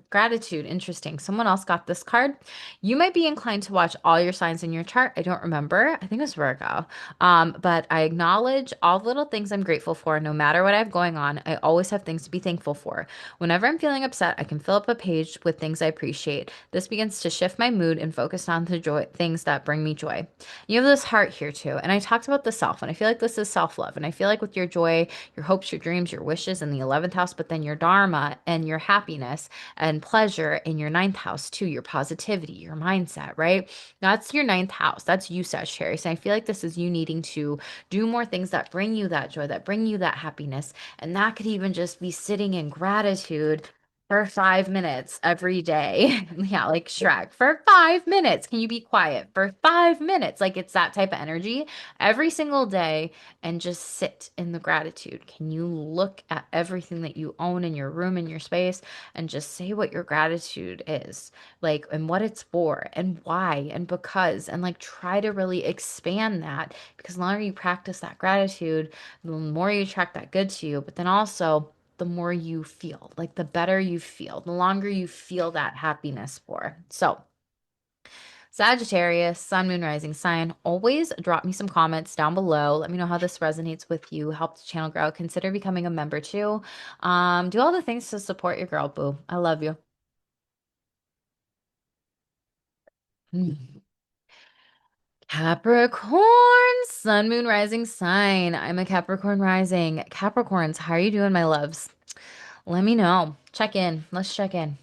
Gratitude, interesting. Someone else got this card. You might be inclined to watch all your signs in your chart. I don't remember. I think it was Virgo. But I acknowledge all the little things I'm grateful for, no matter what I have going on. I always have things to be thankful for. Whenever I'm feeling upset, I can fill up a page with things I appreciate. This begins to shift my mood and focus on the joy things that bring me joy. You have this heart here too. And I talked about the self, and I feel like this is self-love. And I feel like with your joy, your hopes, your dreams, your wishes in the 11th house, but then your dharma and your happiness and pleasure in your ninth house too, your positivity, your mindset, right? That's your ninth house. That's you, Sagittarius. And I feel like this is you needing to do more things that bring you that joy, that bring you that happiness. And that could even just be sitting in gratitude for 5 minutes every day. Yeah, like Shrek, for 5 minutes. Can you be quiet for 5 minutes? Like it's that type of energy every single day and just sit in the gratitude. Can you look at everything that you own in your room, in your space, and just say what your gratitude is, like, and what it's for, and why, and because, and like try to really expand that because the longer you practice that gratitude, the more you attract that good to you, but then also the more you feel, like the better you feel, the longer you feel that happiness for. So, Sagittarius, Sun, Moon, Rising sign. Always drop me some comments down below. Let me know how this resonates with you. Help the channel grow. Consider becoming a member too. Do all the things to support your girl, boo. I love you. Hmm. Capricorn, Sun, Moon, Rising sign. I'm a Capricorn rising. Capricorns, how are you doing, my loves? Let me know. Check in. Let's check in.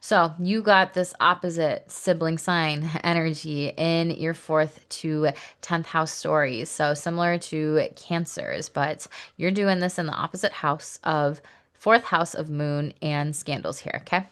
So you got this opposite sibling sign energy in your fourth to 10th house stories. So similar to Cancers, but you're doing this in the opposite house of fourth house of moon and scandals here. Okay.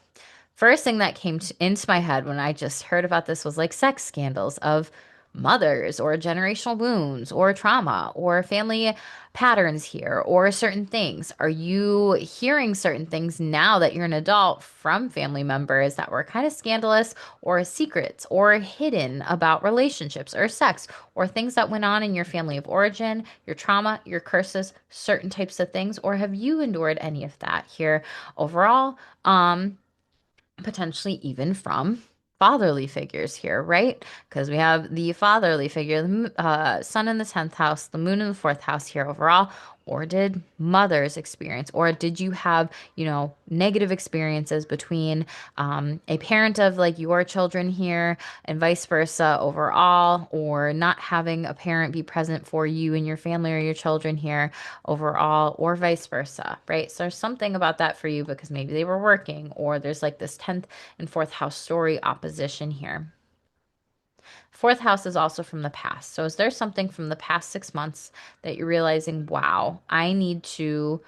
First thing that came into my head when I just heard about this was like sex scandals of mothers or generational wounds or trauma or family patterns here or certain things. Are you hearing certain things now that you're an adult from family members that were kind of scandalous or secrets or hidden about relationships or sex or things that went on in your family of origin, your trauma, your curses, certain types of things? Or have you endured any of that here overall? Potentially even from fatherly figures here, right? Because we have the fatherly figure, the sun in the 10th house, the moon in the fourth house here overall. Or did mothers experience, or did you have, negative experiences between a parent of like your children here and vice versa overall, or not having a parent be present for you and your family or your children here overall, or vice versa, right? So there's something about that for you because maybe they were working, or there's like this 10th and fourth house story opposition here. Fourth house is also from the past. So is there something from the past 6 months that you're realizing, wow, I need to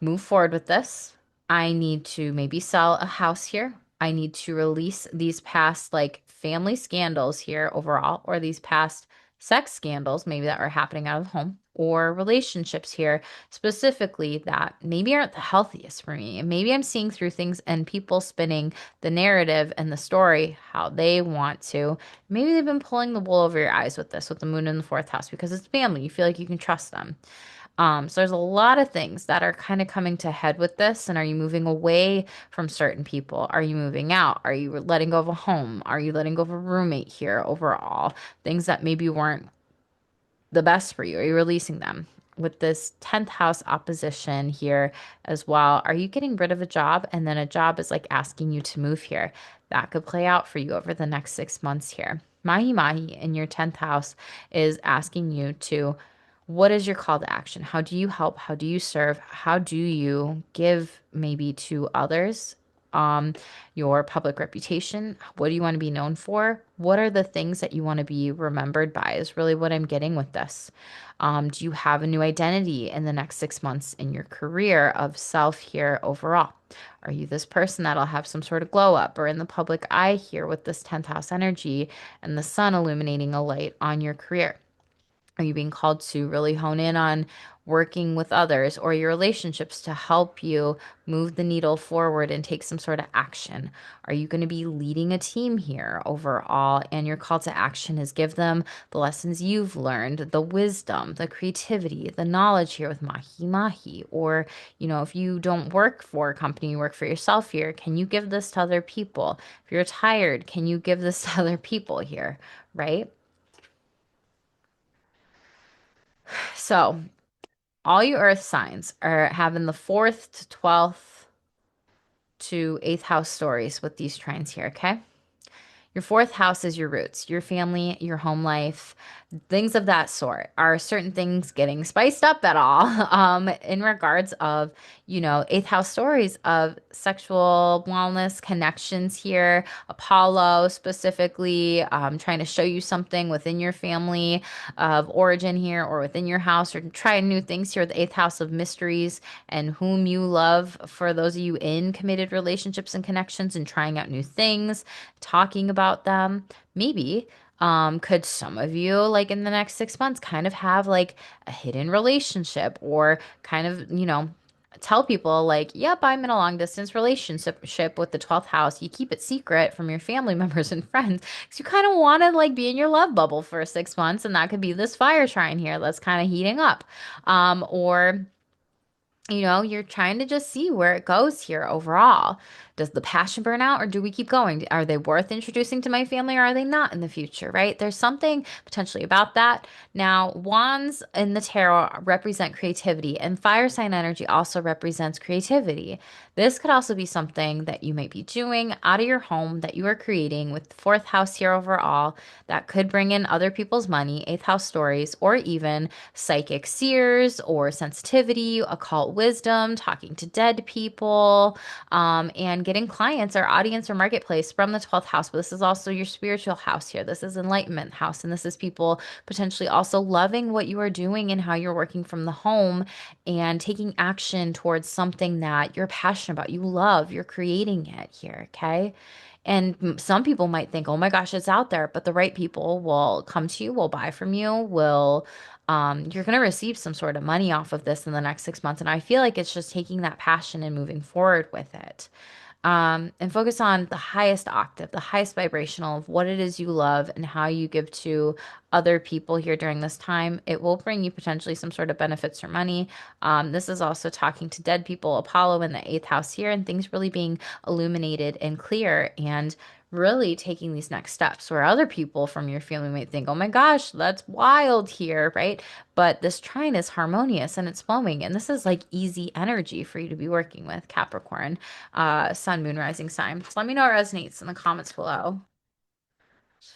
move forward with this. I need to maybe sell a house here. I need to release these past like family scandals here overall, or these past sex scandals maybe that are happening out of home, or relationships here specifically that maybe aren't the healthiest for me. And maybe I'm seeing through things and people spinning the narrative and the story how they want to. Maybe they've been pulling the wool over your eyes with this, with the moon in the fourth house, because it's family. You feel like you can trust them. So there's a lot of things that are kind of coming to head with this. And are you moving away from certain people? Are you moving out? Are you letting go of a home? Are you letting go of a roommate here overall? Things that maybe weren't the best for you? Are you releasing them? With this 10th house opposition here as well, are you getting rid of a job and then a job is like asking you to move here? That could play out for you over the next 6 months here. Mahi Mahi in your 10th house is asking you to, what is your call to action? How do you help? How do you serve? How do you give maybe to others? Your public reputation. What do you want to be known for? What are the things that you want to be remembered by, is really what I'm getting with this. Do you have a new identity in the next 6 months in your career of self here overall? Are you this person that'll have some sort of glow up or in the public eye here with this 10th house energy and the sun illuminating a light on your career? Are you being called to really hone in on working with others or your relationships to help you move the needle forward and take some sort of action? Are you going to be leading a team here overall? And your call to action is give them the lessons you've learned, the wisdom, the creativity, the knowledge here with Mahi Mahi. Or, if you don't work for a company, you work for yourself here, can you give this to other people? If you're tired, can you give this to other people here? Right? So, all you earth signs are having the fourth to 12th to 8th house stories with these trines here, okay? Your fourth house is your roots, your family, your home life, things of that sort. Are certain things getting spiced up at all? In regards of, eighth house stories of sexual wellness connections here, Apollo specifically, trying to show you something within your family of origin here or within your house, or trying new things here. The eighth house of mysteries and whom you love, for those of you in committed relationships and connections and trying out new things, talking about them. Maybe could some of you, like in the next 6 months, kind of have like a hidden relationship, or kind of, tell people like, yep, I'm in a long distance relationship with the 12th house. You keep it secret from your family members and friends because you kind of want to like be in your love bubble for 6 months. And that could be this fire trine here that's kind of heating up. Or you're trying to just see where it goes here overall. Does the passion burn out, or do we keep going? Are they worth introducing to my family, or are they not in the future, right? There's something potentially about that. Now, wands in the tarot represent creativity, and fire sign energy also represents creativity. This could also be something that you might be doing out of your home that you are creating with the fourth house here overall that could bring in other people's money, eighth house stories, or even psychic seers or sensitivity, occult wisdom, talking to dead people, and getting clients or audience or marketplace from the 12th house. But this is also your spiritual house here. This is enlightenment house. And this is people potentially also loving what you are doing and how you're working from the home and taking action towards something that you're passionate about. You love, you're creating it here. Okay. And some people might think, oh my gosh, it's out there, but the right people will come to you, will buy from you, you're going to receive some sort of money off of this in the next 6 months. And I feel like it's just taking that passion and moving forward with it. And focus on the highest octave, the highest vibrational of what it is you love and how you give to other people here during this time. It will bring you potentially some sort of benefits or money. This is also talking to dead people, Apollo in the eighth house here, and things really being illuminated and clear, and really taking these next steps where other people from your family might think, oh my gosh, that's wild here, right? But this trine is harmonious and it's flowing. And this is like easy energy for you to be working with, Capricorn, sun, moon, rising sign. So let me know what resonates in the comments below.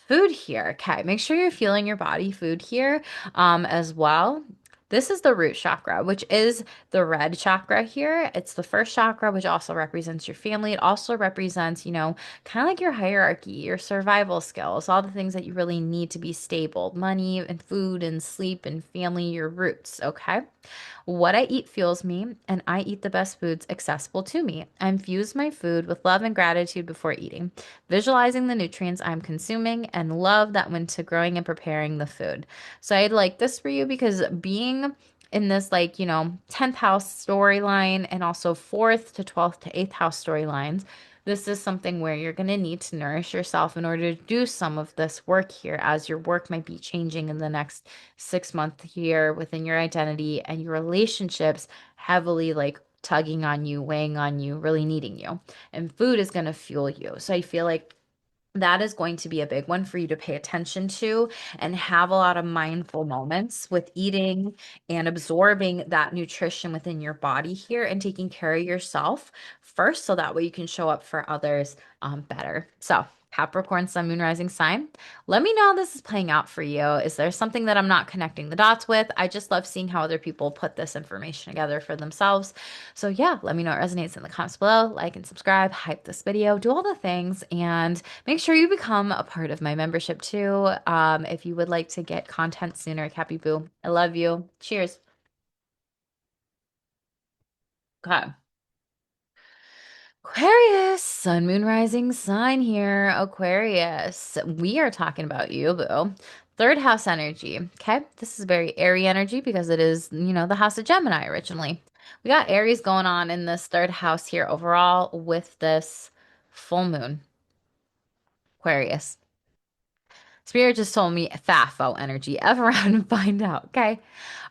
Food here. Okay, make sure you're feeling your body food here as well. This is the root chakra, which is the red chakra here. It's the first chakra, which also represents your family. It also represents, kind of like your hierarchy, your survival skills, all the things that you really need to be stable, money and food and sleep and family, your roots. Okay. What I eat fuels me, and I eat the best foods accessible to me. I infuse my food with love and gratitude before eating, visualizing the nutrients I'm consuming, and love that went to growing and preparing the food. So I'd like this for you because being in this, like, 10th house storyline and also 4th to 12th to 8th house storylines, this is something where you're going to need to nourish yourself in order to do some of this work here, as your work might be changing in the next 6 month year within your identity, and your relationships heavily like tugging on you, weighing on you, really needing you. And food is going to fuel you. So I feel like that is going to be a big one for you to pay attention to and have a lot of mindful moments with eating and absorbing that nutrition within your body here and taking care of yourself first so that way you can show up for others better. So, Capricorn, Sun, Moon, Rising sign. Let me know how this is playing out for you. Is there something that I'm not connecting the dots with? I just love seeing how other people put this information together for themselves. So, yeah, let me know what resonates in the comments below. Like and subscribe, hype this video, do all the things, and make sure you become a part of my membership too. If you would like to get content sooner, Cappy Boo. I love you. Cheers. Okay. Aquarius, sun, moon, rising sign here. Aquarius, we are talking about you, boo. Third house energy. Okay. This is very airy energy because it is, the house of Gemini originally. We got Aries going on in this third house here overall with this full moon, Aquarius. Spirit just told me FAFO energy. F around and find out. Okay.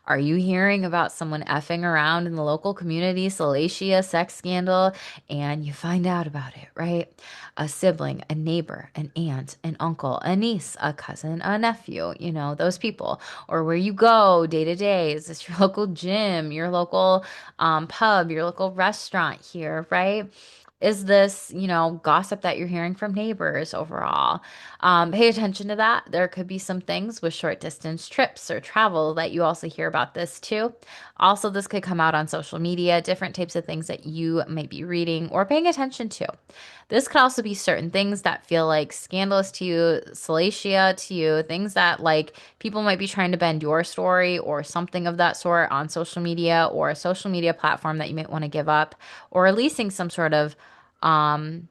Are you hearing about someone effing around in the local community, salacia, sex scandal, and you find out about it, right? A sibling, a neighbor, an aunt, an uncle, a niece, a cousin, a nephew, those people. Or where you go day to day. Is this your local gym, your local pub, your local restaurant here, right? Is this, gossip that you're hearing from neighbors overall? Pay attention to that. There could be some things with short distance trips or travel that you also hear about this too. Also, this could come out on social media, different types of things that you might be reading or paying attention to. This could also be certain things that feel like scandalous to you, salacia to you, things that like people might be trying to bend your story or something of that sort on social media or a social media platform that you might want to give up or releasing some sort of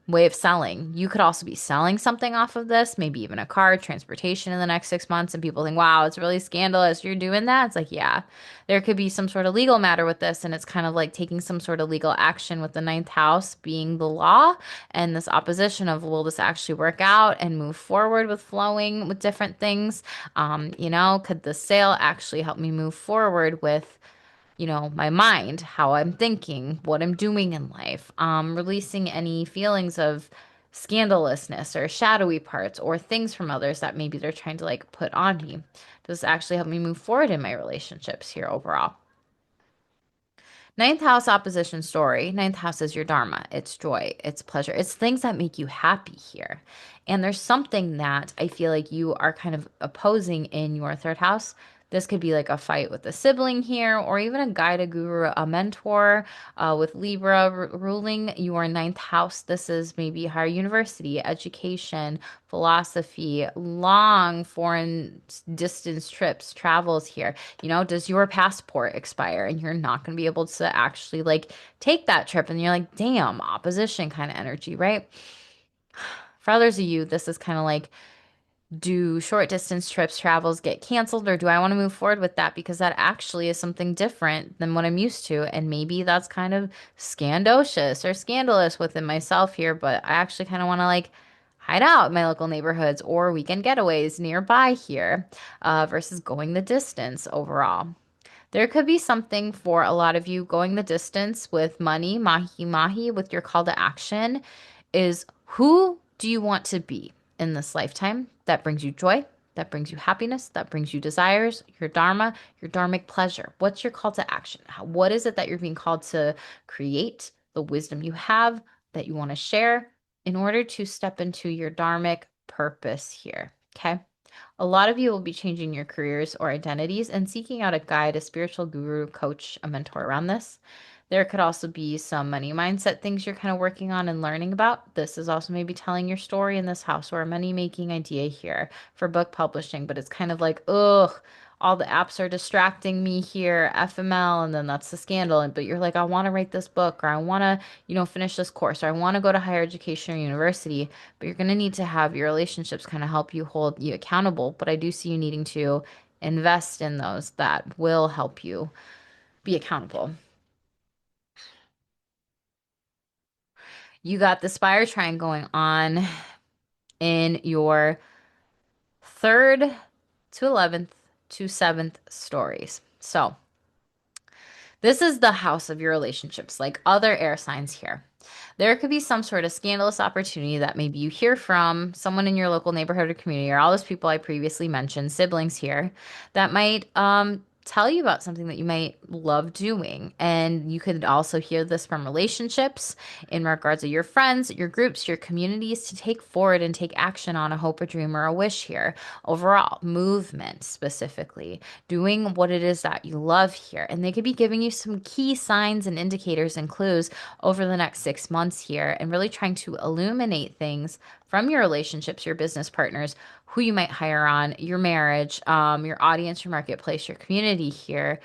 way of selling. You could also be selling something off of this, maybe even a car, transportation in the next 6 months, and people think, wow, it's really scandalous. You're doing that. It's like, yeah, there could be some sort of legal matter with this, and it's kind of like taking some sort of legal action with the ninth house being the law and this opposition of will this actually work out and move forward with flowing with different things? Could the sale actually help me move forward with my mind, how I'm thinking, what I'm doing in life, releasing any feelings of scandalousness or shadowy parts or things from others that maybe they're trying to like put on me. Does this actually help me move forward in my relationships here overall? Ninth house opposition story. Ninth house is your dharma. It's joy. It's pleasure. It's things that make you happy here. And there's something that I feel like you are kind of opposing in your third house. This could be like a fight with a sibling here, or even a guide, a guru, a mentor with Libra ruling your ninth house. This is maybe higher university, education, philosophy, long foreign distance trips, travels here. Does your passport expire and you're not going to be able to actually like take that trip? And you're like, damn, opposition kind of energy, right? For others of you, this is kind of like, do short distance trips, travels get canceled, or do I want to move forward with that because that actually is something different than what I'm used to? And maybe that's kind of scandalous or scandalous within myself here, but I actually kind of want to like hide out in my local neighborhoods or weekend getaways nearby here versus going the distance overall. There could be something for a lot of you going the distance with money, mahi mahi, with your call to action is who do you want to be in this lifetime that brings you joy, that brings you happiness, that brings you desires, your dharma, your dharmic pleasure? What's your call to action? What is it that you're being called to create, the wisdom you have that you want to share in order to step into your dharmic purpose here? Okay. A lot of you will be changing your careers or identities and seeking out a guide, a spiritual guru, coach, a mentor around this. There could also be some money mindset things you're kind of working on and learning about. This is also maybe telling your story in this house or a money making idea here for book publishing, but it's kind of like, ugh, all the apps are distracting me here, FML, and then that's the scandal. But you're like, I want to write this book or I want to, finish this course or I want to go to higher education or university. But you're going to need to have your relationships kind of help you hold you accountable. But I do see you needing to invest in those that will help you be accountable. You got the spire trine going on in your third to 11th to 7th stories. So, this is the house of your relationships, like other air signs here. There could be some sort of scandalous opportunity that maybe you hear from someone in your local neighborhood or community, or all those people I previously mentioned, siblings here, that might tell you about something that you might love doing. And you could also hear this from relationships in regards to your friends, your groups, your communities to take forward and take action on a hope, a dream, or a wish here. Overall, movement specifically, doing what it is that you love here. And they could be giving you some key signs and indicators and clues over the next 6 months here and really trying to illuminate things from your relationships, your business partners, who you might hire on, your marriage, your audience, your marketplace, your community community here,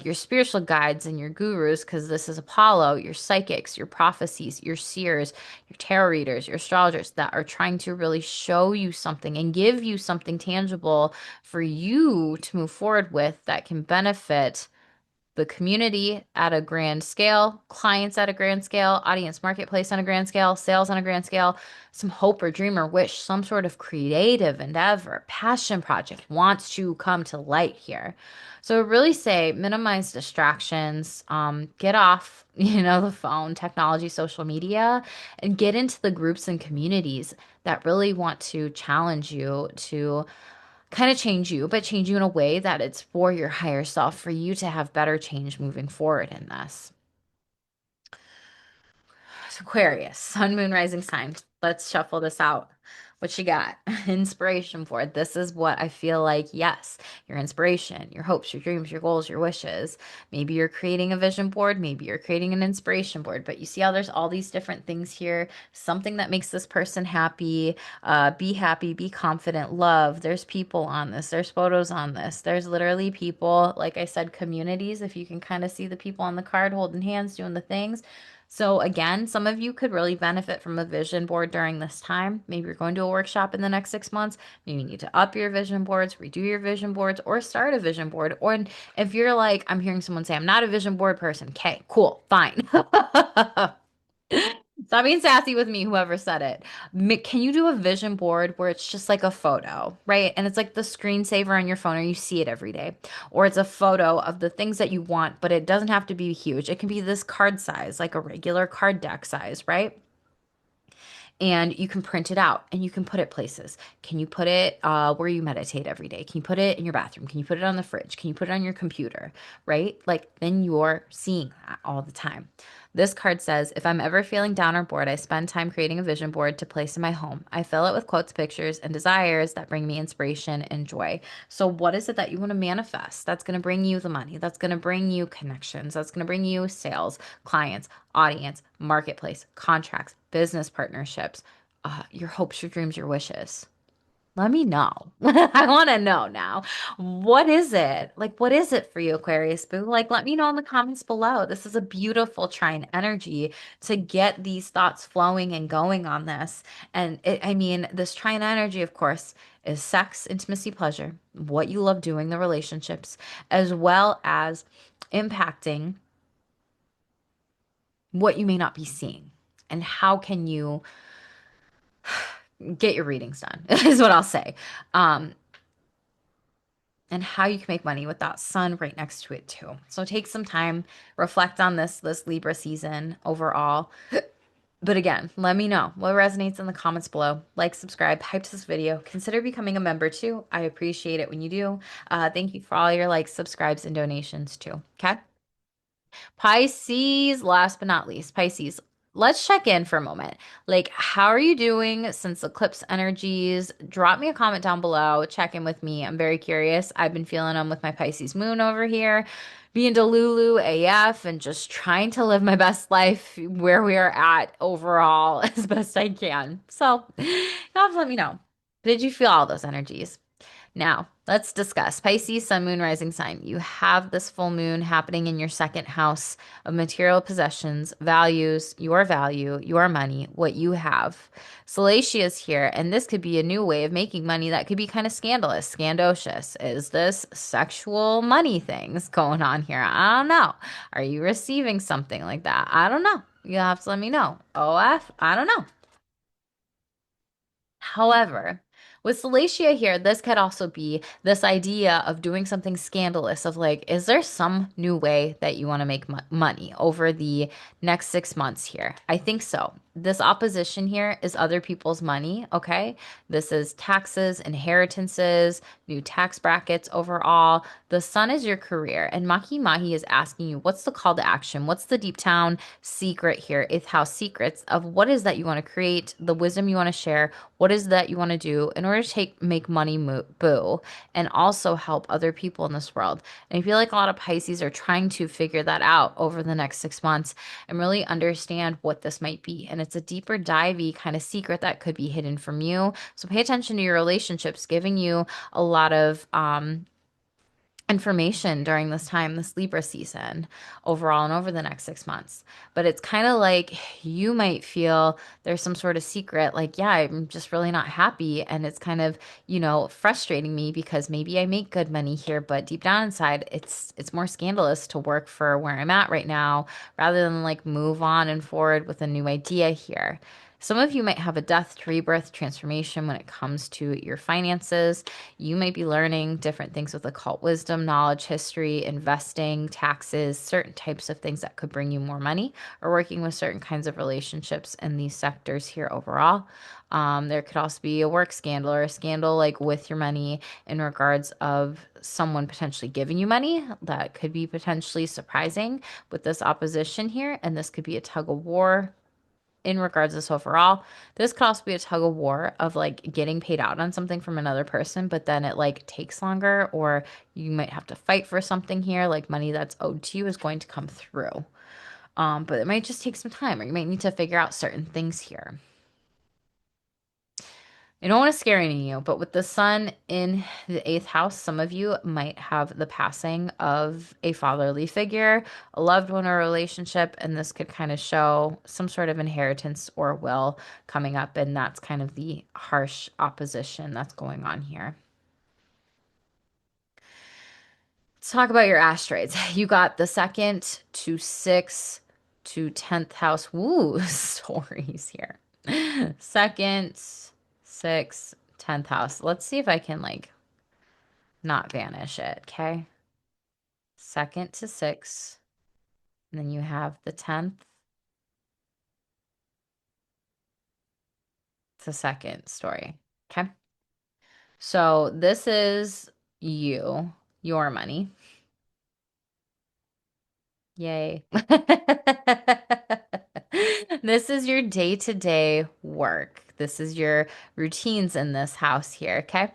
your spiritual guides and your gurus, because this is Apollo, your psychics, your prophecies, your seers, your tarot readers, your astrologers that are trying to really show you something and give you something tangible for you to move forward with that can benefit the community at a grand scale, clients at a grand scale, audience marketplace on a grand scale, sales on a grand scale, some hope or dream or wish, some sort of creative endeavor, passion project wants to come to light here. So really say minimize distractions, get off, the phone, technology, social media, and get into the groups and communities that really want to challenge you to kind of change you, but change you in a way that it's for your higher self, for you to have better change moving forward in this. Aquarius, sun, moon, rising sign. Let's shuffle this out. What you got? Inspiration for it. This is what I feel like. Yes, your inspiration, your hopes, your dreams, your goals, your wishes. Maybe you're creating a vision board. Maybe you're creating an inspiration board. But you see how there's all these different things here. Something that makes this person happy, be confident, love. There's people on this. There's photos on this. There's literally people, like I said, communities. If you can kind of see the people on the card holding hands, doing the things. So again, some of you could really benefit from a vision board during this time. Maybe you're going to a workshop in the next 6 months. Maybe you need to up your vision boards, redo your vision boards, or start a vision board. Or if you're like, I'm hearing someone say, I'm not a vision board person. Okay, cool, fine. Stop being sassy with me, whoever said it. Can you do a vision board where it's just like a photo, right? And it's like the screensaver on your phone, or you see it every day. Or it's a photo of the things that you want, but it doesn't have to be huge. It can be this card size, like a regular card deck size, right? And you can print it out and you can put it places. Can you put it where you meditate every day? Can you put it in your bathroom? Can you put it on the fridge? Can you put it on your computer? Right? Like then you're seeing that all the time. This card says, if I'm ever feeling down or bored, I spend time creating a vision board to place in my home. I fill it with quotes, pictures, and desires that bring me inspiration and joy. So, what is it that you want to manifest? That's going to bring you the money. That's going to bring you connections. That's going to bring you sales, clients, audience, marketplace, contracts, business partnerships, your hopes, your dreams, your wishes. Let me know. I want to know now. What is it? Like, what is it for you, Aquarius Boo? Like, let me know in the comments below. This is a beautiful trine energy to get these thoughts flowing and going on this. And I mean, this trine energy, of course, is sex, intimacy, pleasure, what you love doing, the relationships, as well as impacting what you may not be seeing. And how can you get your readings done, is what I'll say. Um, and how you can make money with that sun right next to it too. So take some time, reflect on this Libra season overall. But again, let me know what resonates in the comments below. Like, subscribe, hype to this video. Consider becoming a member too. I appreciate it when you do. Thank you for all your likes, subscribes, and donations too. Okay. Pisces, last but not least, Pisces. Let's check in for a moment. Like, how are you doing since eclipse energies? Drop me a comment down below. Check in with me. I'm very curious. I've been feeling them with my Pisces moon over here, being Delulu AF and just trying to live my best life where we are at overall as best I can. So, you'll have to let me know. Did you feel all those energies? Now, let's discuss Pisces, sun, moon, rising sign. You have this full moon happening in your second house of material possessions, values, your value, your money, what you have. Salacia is here, and this could be a new way of making money that could be kind of scandalous, scandocious. Is this sexual money things going on here? I don't know. Are you receiving something like that? I don't know. You'll have to let me know. OF, I don't know. However, with Salacia here, this could also be this idea of doing something scandalous of like, is there some new way that you want to make money over the next 6 months here? I think so. This opposition here is other people's money, okay? This is taxes, inheritances, new tax brackets overall. The sun is your career, and Maki Mahi is asking you, what's the call to action? What's the deep down secret here? Eighth house secrets of what is that you want to create, the wisdom you want to share, what is that you want to do in order to make money boo, and also help other people in this world. And I feel like a lot of Pisces are trying to figure that out over the next 6 months and really understand what this might be. And it's a deeper divey kind of secret that could be hidden from you. So pay attention to your relationships, giving you a lot of information during this time, this Libra season, overall and over the next 6 months. But it's kind of like you might feel there's some sort of secret, like, yeah, I'm just really not happy. And it's kind of, frustrating me because maybe I make good money here, but deep down inside, it's more scandalous to work for where I'm at right now rather than like move on and forward with a new idea here. Some of you might have a death to rebirth transformation when it comes to your finances. You might be learning different things with occult wisdom, knowledge, history, investing, taxes, certain types of things that could bring you more money, or working with certain kinds of relationships in these sectors here overall. There could also be a work scandal or a scandal like with your money in regards of someone potentially giving you money that could be potentially surprising with this opposition here. And this could be a tug of war in regards to this overall. This could also be a tug of war of like getting paid out on something from another person, but then it like takes longer, or you might have to fight for something here, like money that's owed to you is going to come through. But it might just take some time, or you might need to figure out certain things here. I don't want to scare any of you, but with the sun in the eighth house, some of you might have the passing of a fatherly figure, a loved one, or a relationship, and this could kind of show some sort of inheritance or will coming up, and that's kind of the harsh opposition that's going on here. Let's talk about your asteroids. You got the second to sixth to 10th house. Woo, stories here. Second, sixth, 10th house. Let's see if I can like not vanish it. Okay. Second to sixth. And then you have the 10th to second story. Okay. So this is you, your money. Yay. This is your day-to-day work. This is your routines in this house here, okay?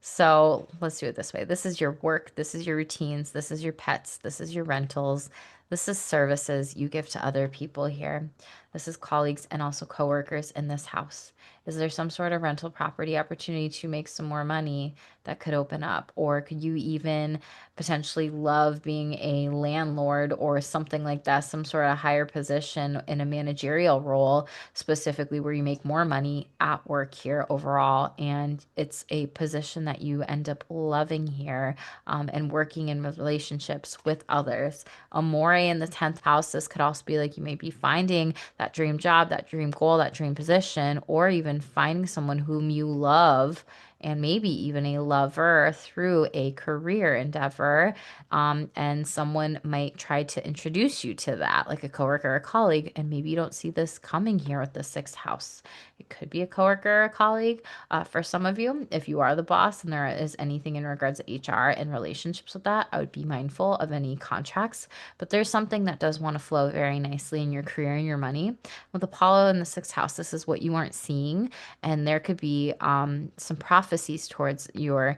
So let's do it this way. This is your work. This is your routines. This is your pets. This is your rentals. This is services you give to other people here. This is colleagues and also coworkers in this house. Is there some sort of rental property opportunity to make some more money that could open up? Or could you even potentially love being a landlord or something like that, some sort of higher position in a managerial role, specifically where you make more money at work here overall? And it's a position that you end up loving here, and working in relationships with others. Amore in the 10th house, this could also be like you may be finding that dream job, that dream goal, that dream position, or even finding someone whom you love and maybe even a lover through a career endeavor. And someone might try to introduce you to that, like a coworker or a colleague, and maybe you don't see this coming here with the sixth house. It could be a coworker or a colleague. For some of you, if you are the boss and there is anything in regards to HR and relationships with that, I would be mindful of any contracts. But there's something that does want to flow very nicely in your career and your money. With Apollo in the sixth house, this is what you aren't seeing. And there could be some prophecies towards your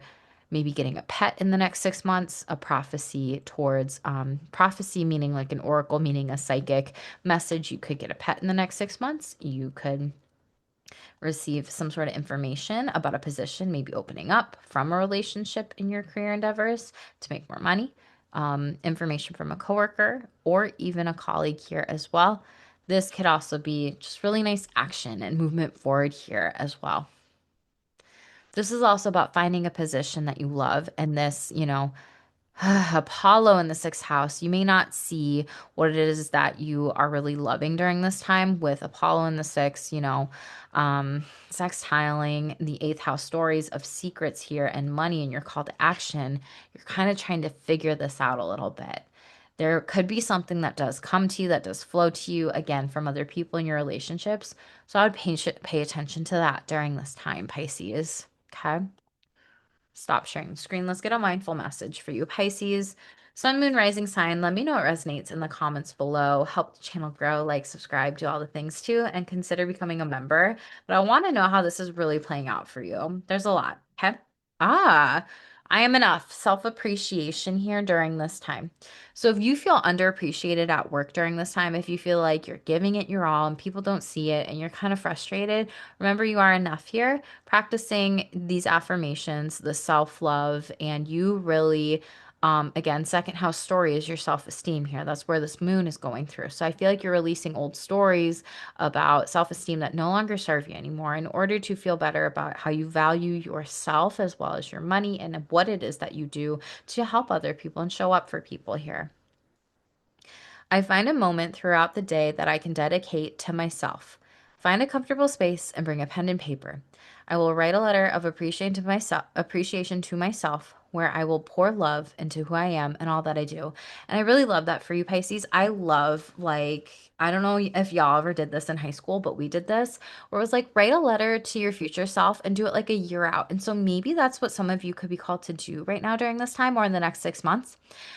maybe getting a pet in the next 6 months, a prophecy towards prophecy, meaning like an oracle, meaning a psychic message. You could get a pet in the next 6 months. You could receive some sort of information about a position, maybe opening up from a relationship in your career endeavors to make more money, information from a coworker or even a colleague here as well. This could also be just really nice action and movement forward here as well. This is also about finding a position that you love. And this, Apollo in the sixth house, you may not see what it is that you are really loving during this time with Apollo in the sixth, sextiling the eighth house stories of secrets here and money and your call to action. You're kind of trying to figure this out a little bit. There could be something that does come to you, that does flow to you, again, from other people in your relationships. So I would pay attention to that during this time, Pisces. Okay. Stop sharing the screen. Let's get a mindful message for you, Pisces. Sun, moon, rising sign. Let me know what resonates in the comments below. Help the channel grow, like, subscribe, do all the things too, and consider becoming a member. But I want to know how this is really playing out for you. There's a lot. Okay. Ah, I am enough. Self-appreciation here during this time. So if you feel underappreciated at work during this time, if you feel like you're giving it your all and people don't see it and you're kind of frustrated, remember you are enough here. Practicing these affirmations, the self-love, and you really Again, second house story is your self-esteem here. That's where this moon is going through. So I feel like you're releasing old stories about self-esteem that no longer serve you anymore in order to feel better about how you value yourself as well as your money and what it is that you do to help other people and show up for people here. I find a moment throughout the day that I can dedicate to myself. Find a comfortable space and bring a pen and paper. I will write a letter of appreciation to myself where I will pour love into who I am and all that I do. And I really love that for you, Pisces. I love, like, I don't know if y'all ever did this in high school, but we did this where it was like write a letter to your future self and do it like a year out. And so maybe that's what some of you could be called to do right now during this time or in the next 6 months.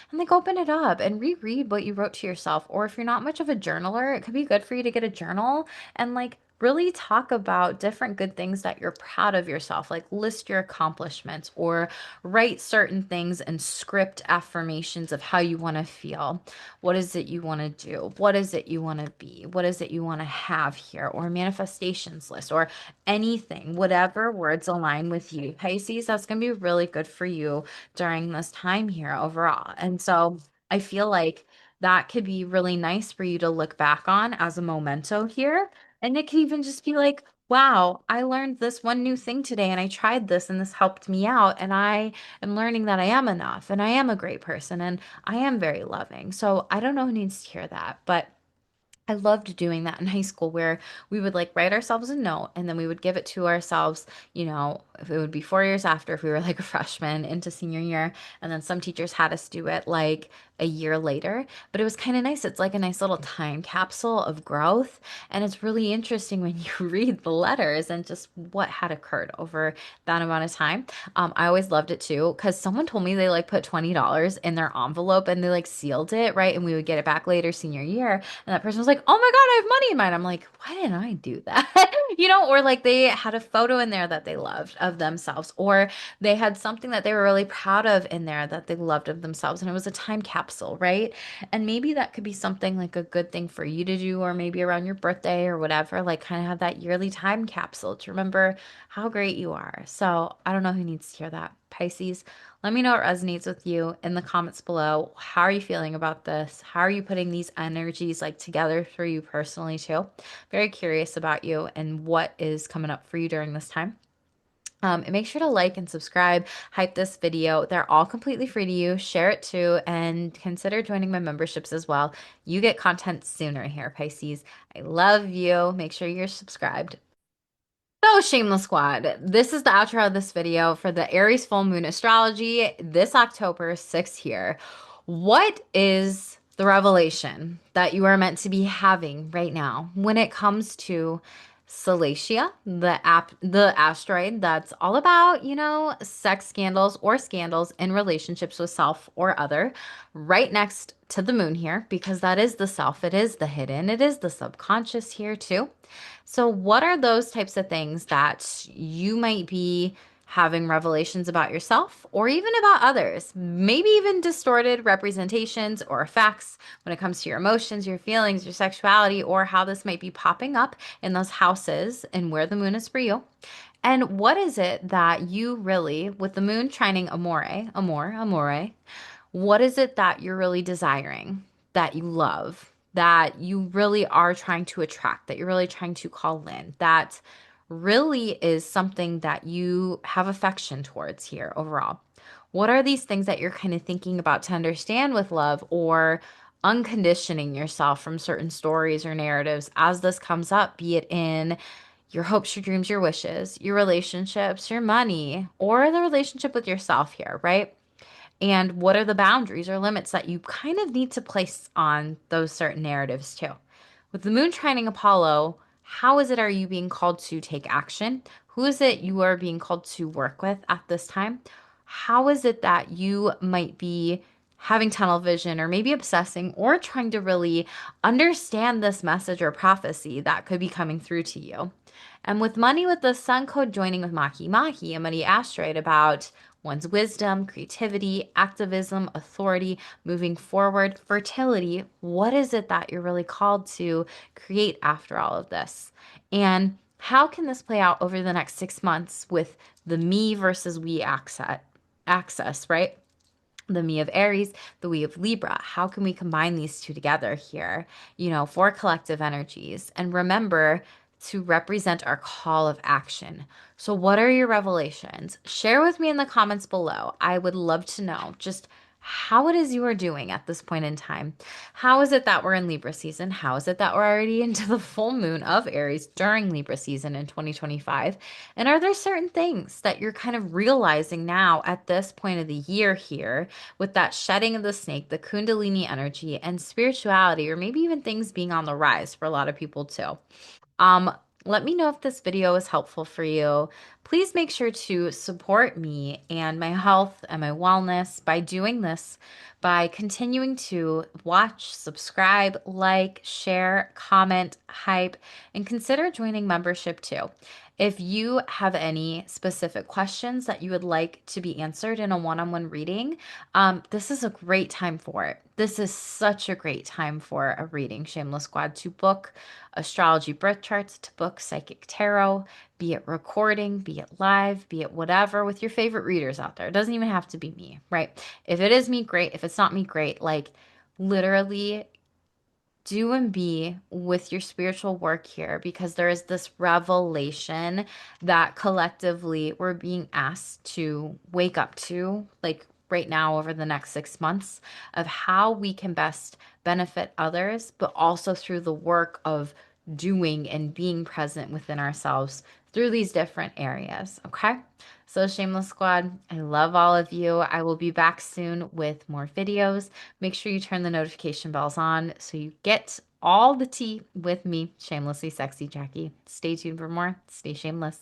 And like open it up and reread what you wrote to yourself. Or if you're not much of a journaler, it could be good for you to get a journal and like really talk about different good things that you're proud of yourself. Like list your accomplishments or write certain things and script affirmations of how you want to feel. What is it you want to do? What is it you want to be? What is it you want to have here? Or manifestations list or anything, whatever words align with you, Pisces, that's going to be really good for you during this time here overall. And so I feel like that could be really nice for you to look back on as a memento here. And it could even just be like, wow, I learned this one new thing today and I tried this and this helped me out. And I am learning that I am enough and I am a great person and I am very loving. So I don't know who needs to hear that, but I loved doing that in high school where we would like write ourselves a note and then we would give it to ourselves, if it would be 4 years after if we were like a freshman into senior year. And then some teachers had us do it like a year later. But it was kind of nice. It's like a nice little time capsule of growth. And it's really interesting when you read the letters and just what had occurred over that amount of time. I always loved it too because someone told me they like put $20 in their envelope and they like sealed it, right? And we would get it back later senior year. And that person was like, oh my God, I have money in mine. I'm like, why didn't I do that? Or like they had a photo in there that they loved of themselves, or they had something that they were really proud of in there that they loved of themselves. And it was a time capsule, right? And maybe that could be something like a good thing for you to do, or maybe around your birthday or whatever, like kind of have that yearly time capsule to remember how great you are. So I don't know who needs to hear that. Pisces, let me know what resonates with you in the comments below. How are you feeling about this? How are you putting these energies like together for you personally too? Very curious about you and what is coming up for you during this time. And make sure to like and subscribe, hype this video. They're all completely free to you. Share it too, and consider joining my memberships as well. You get content sooner here, Pisces. I love you. Make sure you're subscribed. So, Shameless Squad, this is the outro of this video for the Aries full moon astrology this October 6th here. What is the revelation that you are meant to be having right now when it comes to Salacia, the asteroid that's all about, sex scandals or scandals in relationships with self or other, right next to the moon here, because that is the self, it is the hidden, it is the subconscious here too. So, what are those types of things that you might be having revelations about yourself or even about others? Maybe even distorted representations or facts when it comes to your emotions, your feelings, your sexuality, or how this might be popping up in those houses and where the moon is for you. And what is it that you really, with the moon trining amore, what is it that you're really desiring, that you love, that you really are trying to attract, that you're really trying to call in, that really is something that you have affection towards here overall? What are these things that you're kind of thinking about to understand with love or unconditioning yourself from certain stories or narratives as this comes up, be it in your hopes, your dreams, your wishes, your relationships, your money, or the relationship with yourself here, right? And what are the boundaries or limits that you kind of need to place on those certain narratives too? With the moon trining Apollo, how is it are you being called to take action? Who is it you are being called to work with at this time? How is it that you might be having tunnel vision or maybe obsessing or trying to really understand this message or prophecy that could be coming through to you? And with money, with the sun code joining with Maki Maki, a money asteroid about one's wisdom, creativity, activism, authority, moving forward, fertility. What is it that you're really called to create after all of this? And how can this play out over the next 6 months with the me versus we access, right? the me of Aries, the we of Libra. How can we combine these two together here, for collective energies? And remember to represent our call of action. So, what are your revelations? Share with me in the comments below. I would love to know just how it is you are doing at this point in time. How is it that we're in Libra season? How is it that we're already into the full moon of Aries during Libra season in 2025? And are there certain things that you're kind of realizing now at this point of the year here with that shedding of the snake, the Kundalini energy, and spirituality, or maybe even things being on the rise for a lot of people too? Um, Let me know if this video is helpful for you. Please make sure to support me and my health and my wellness by doing this, by continuing to watch, subscribe, like, share, comment, hype, and consider joining membership too. If you have any specific questions that you would like to be answered in a one-on-one reading, this is a great time for it. This is such a great time for a reading, Shameless Squad, to book astrology birth charts, to book psychic tarot, be it recording, be it live, be it whatever, with your favorite readers out there. It doesn't even have to be me, right? If it is me, great. If it's not me, great. Like, literally do and be with your spiritual work here, because there is this revelation that collectively we're being asked to wake up to, like right now over the next 6 months, of how we can best benefit others, but also through the work of doing and being present within ourselves through these different areas. Okay. So, Shameless Squad, I love all of you. I will be back soon with more videos. Make sure you turn the notification bells on so you get all the tea with me, Shamelessly Sexy Jackie. Stay tuned for more. Stay shameless.